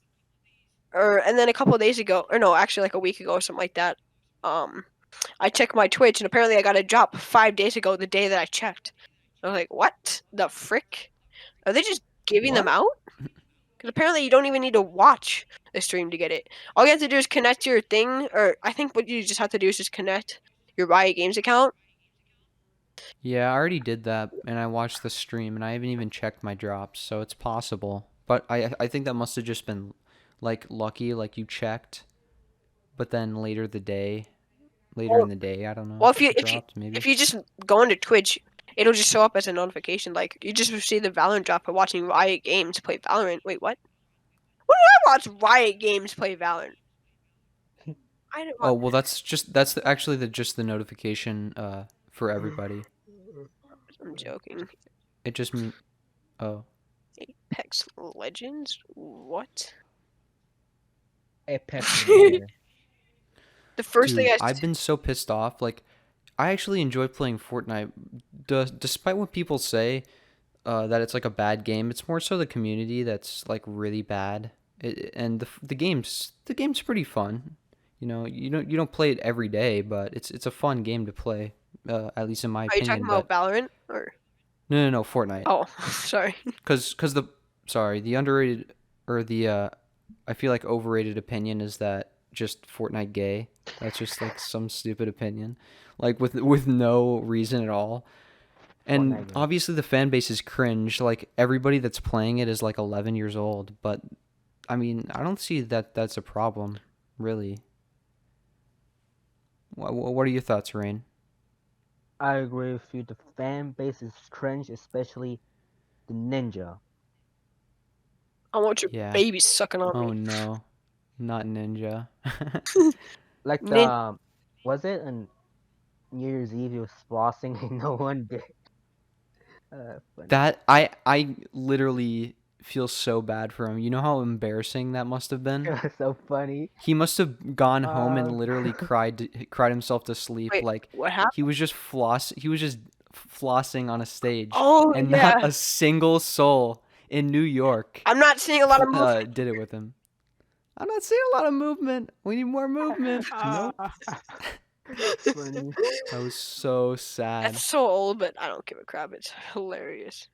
and then a couple days ago, or no, actually like a week ago or something like that. I checked my Twitch, and apparently I got a drop 5 days ago, the day that I checked. I was like, what the frick? Are they just giving them What? out? Because apparently you don't even need to watch the stream to get it. All you have to do is connect your thing, or I think what you just have to do is just connect your Riot Games account. Yeah, I already did that, and I watched the stream, and I haven't even checked my drops, so it's possible. But I think that must have just been like lucky, like you checked, but then later in Well, the day, I don't know, well, it dropped maybe. if you just go into Twitch, it'll just show up as a notification. Like you just received the Valorant drop for watching Riot Games play Valorant. Wait, what? When did I watch Riot Games play Valorant? I didn't Oh watch. well, that's actually just the notification for everybody. I'm joking. It just mean oh Apex Legends? What? Apex Legends. The first thing dude, I I've been so pissed off. Like I actually enjoy playing Fortnite, despite what people say that it's like a bad game. It's more so the community that's like really bad. And the game's pretty fun. You don't play it every day, but it's a fun game to play. At least in my are you talking opinion. about But Valorant or no, Fortnite. oh sorry. Cause the underrated or the I feel like overrated opinion is that just Fortnite gay. That's just like some stupid opinion, like with no reason at all. And Fortnite game. obviously the fan base is cringe. Like everybody that's playing it is like 11 years old. But I mean, I don't see that that's a problem, really. What are your thoughts, Rain? I agree with you. The fan base is cringe, especially the ninja. I want your Yeah. baby sucking on Oh me. no, not Ninja. Like Nin- was it on New Year's Eve? He was flossing and no one did. Funny. That I literally feel so bad for him. You know how embarrassing that must have It been? was so funny. He must have gone home Uh, and literally cried himself to sleep. Wait, Like what happened? he was just flossing on a stage, Oh and not yeah, a single soul in New York I'm not seeing a lot of movement. did it with him. I'm not seeing a lot of movement. We need more movement. Nope. funny. That was so sad. That's so old, but I don't give a crap. It's hilarious.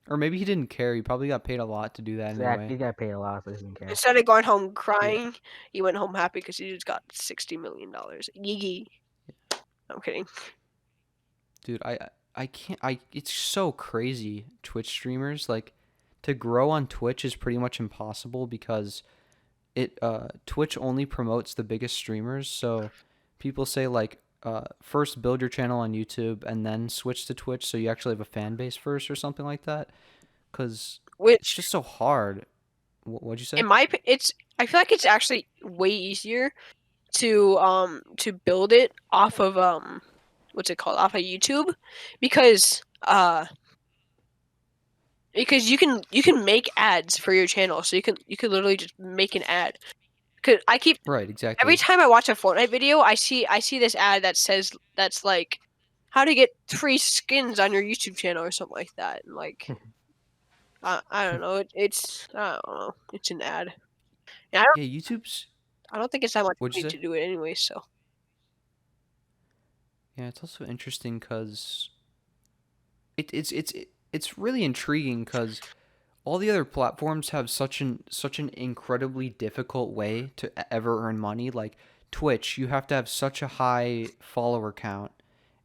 Or maybe he didn't care. He probably got paid a lot to do that Exactly. anyway. He got paid a lot, so he doesn't care. Instead of going home crying, he went home happy because he just got $60 million. Yee. I'm kidding. Dude, I can't it's so crazy Twitch streamers like to grow on Twitch is pretty much impossible because it Twitch only promotes the biggest streamers. So people say like first build your channel on YouTube and then switch to Twitch so you actually have a fan base first or something like that cuz it's Which, just so hard. What'd you say? in my, it's. I feel like it's actually way easier to build it off of what's it called, off of YouTube, because you can make ads for your channel, so you can literally just make an ad. Cause I keep Right, every exactly. time I watch a Fortnite video, I see this ad that says that's like how to get free skins on your YouTube channel or something like that. And like I don't know, it's I don't know, it's an ad. And Yeah, YouTube's I don't think it's that much what'd you money say? to do it anyway. So Yeah, it's also interesting cuz it's really intriguing cuz all the other platforms have such an incredibly difficult way to ever earn money. Like Twitch, you have to have such a high follower count,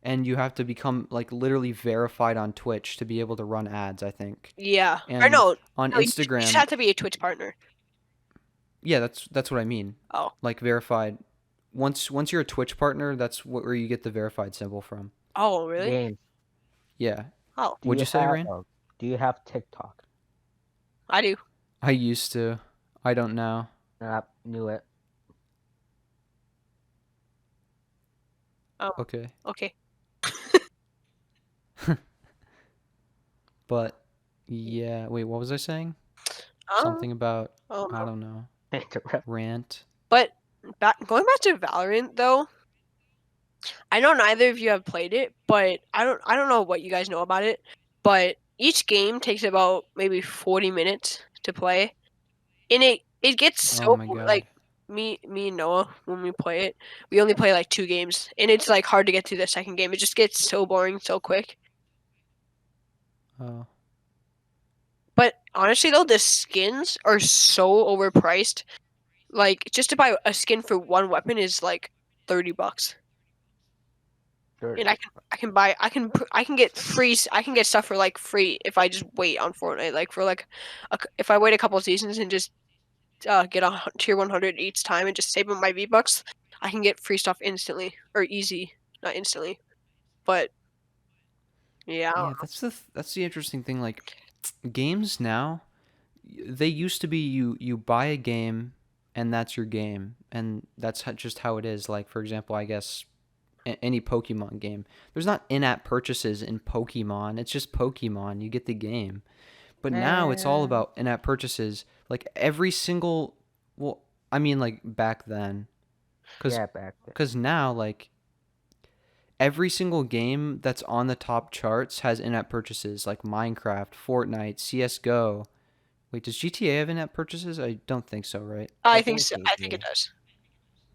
and you have to become like literally verified on Twitch to be able to run ads, I think. yeah, or And no, on you just Instagram, have to be a Twitch partner. yeah, that's what I mean. Oh, Like verified. Once you're a Twitch partner, that's where you get the verified symbol from. oh, really? Games. Yeah. Oh, Do What'd you you say, have Rain? do you have TikTok? I do. I used to. I don't now. Knew it. Okay. Okay. But yeah, wait, what was I saying? Um, Something about oh I no. don't know. Interrupt. Rant. But going back to Valorant though, I know neither of you have played it, but I don't know what you guys know about it, but each game takes about maybe 40 minutes to play. And it gets Oh so my god. like me and Noah when we play it, we only play like 2 games and it's like hard to get through the second game. It just gets so boring so quick. Oh. But honestly though, the skins are so overpriced. Like just to buy a skin for one weapon is like $30. Sure. And I can get I can get stuff for like free if I just wait on Fortnite. Like for like if I wait a couple seasons and just get a tier 100 each time and just save up my V-Bucks, I can get free stuff instantly or easy, not instantly. But yeah, Yeah, that's the interesting thing. Like games now, they used to be you buy a game and that's your game, and that's just how it is. Like for example, I guess any Pokemon game. There's not in-app purchases in Pokemon. It's just Pokemon. You get the game. But now it's all Man. about in-app purchases. Like every single, well, I mean like back then, cause, Yeah, back then. cause now like every single game that's on the top charts has in-app purchases like Minecraft, Fortnite, CS:GO. Wait, does GTA have in-app purchases? I don't think so, right? I I think think so. they I think it do. does.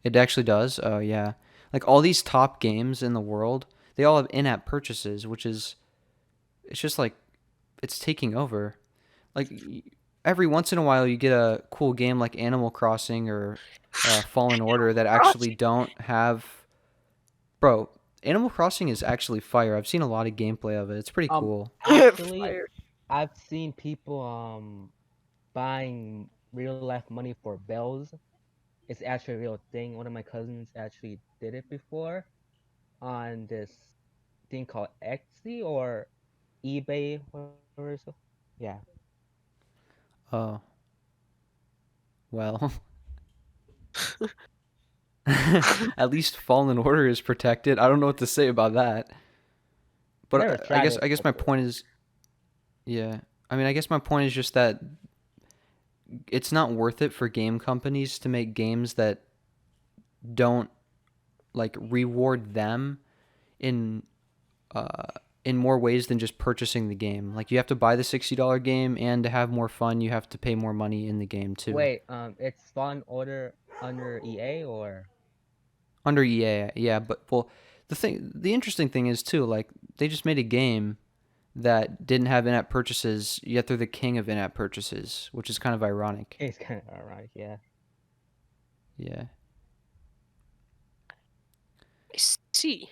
It actually does. Oh yeah. Like all these top games in the world, they all have in-app purchases, which is it's just like it's taking over. Like every once in a while you get a cool game like Animal Crossing or Fallen Order that actually Crossing. don't have. Bro, Animal Crossing is actually fire. I've seen a lot of gameplay of it. It's pretty cool. Actually, Fire. I've seen people buying real life money for bells. It's actually a real thing. One of my cousins actually did it before on this thing called Etsy or eBay, whatever. Yeah. Oh, well. At least Fallen Order is protected. I don't know what to say about that. I But never tried it I guess my before. point is yeah. I mean, I guess my point is just that it's not worth it for game companies to make games that don't like reward them in uh, in more ways than just purchasing the game. Like you have to buy the $60 game, and to have more fun, you have to pay more money in the game too. Wait, it's Fallen Order under EA or Under EA, yeah, but well, the interesting thing is too, like they just made a game that didn't have in-app purchases, yet they're the king of in-app purchases, which is kind of ironic. it's kind of alright, yeah. Yeah. I see.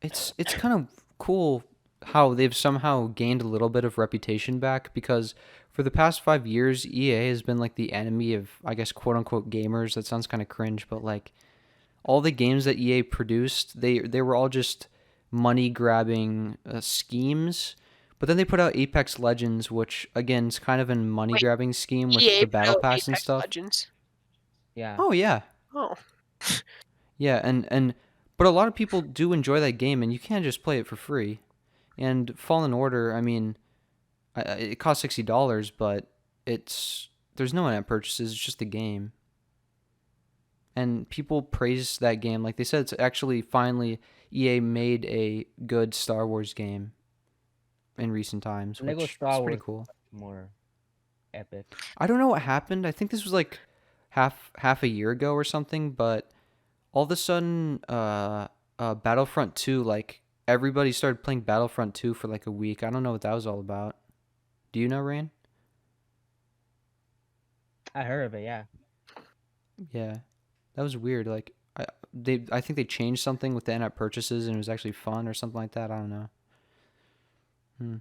It's kind of cool how they've somehow gained a little bit of reputation back because for the past 5 years, EA has been like the enemy of, I guess, quote unquote gamers. That sounds kind of cringe, but like all the games that EA produced, they were all just money grabbing schemes. But then they put out Apex Legends, which again is kind of a money Wait, grabbing scheme with EA the put battle out pass and Apex stuff. Legends. Yeah. Oh yeah, Oh, yeah, and but a lot of people do enjoy that game, and you can't just play it for free. And Fallen Order, I mean, it costs $60, but it's there's no in-app purchases. It's just a game, and people praise that game. Like they said, it's actually finally EA made a good Star Wars game in recent times, Lego which is Star pretty Wars cool. is more epic. I don't know what happened. I think this was like half a year ago or something, but all of a sudden, Battlefront 2, like everybody started playing Battlefront 2 for like a week. I don't know what that was all about. Do you know, Rain? I heard of it, yeah. Yeah, that was weird. Like I think they changed something with the in-app purchases and it was actually fun or something like that. I don't know. Hmm.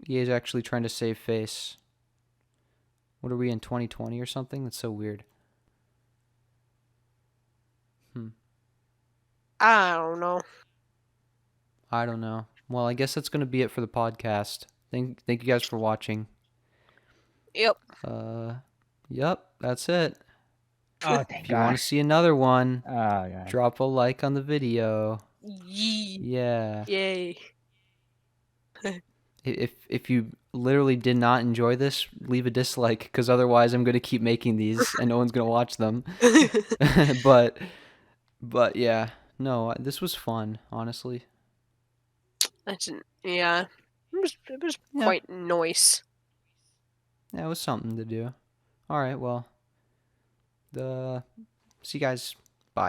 EA is actually trying to save face. What are we in 2020 or something? That's so weird. Hmm. I don't know. I don't know. Well, I guess that's gonna be it for the podcast. Thank you guys for watching. Yep. Uh, yep, that's it. Oh, thank If you want God. to see another one, Oh, God. drop a like on the video. Yee. Yeah. Yay. If you literally did not enjoy this, leave a dislike because otherwise I'm going to keep making these and no one's going to watch them. but but yeah, No, this was fun, honestly. Yeah, it was Yeah, quite nice. yeah, it was something to do. All right, well, the see you guys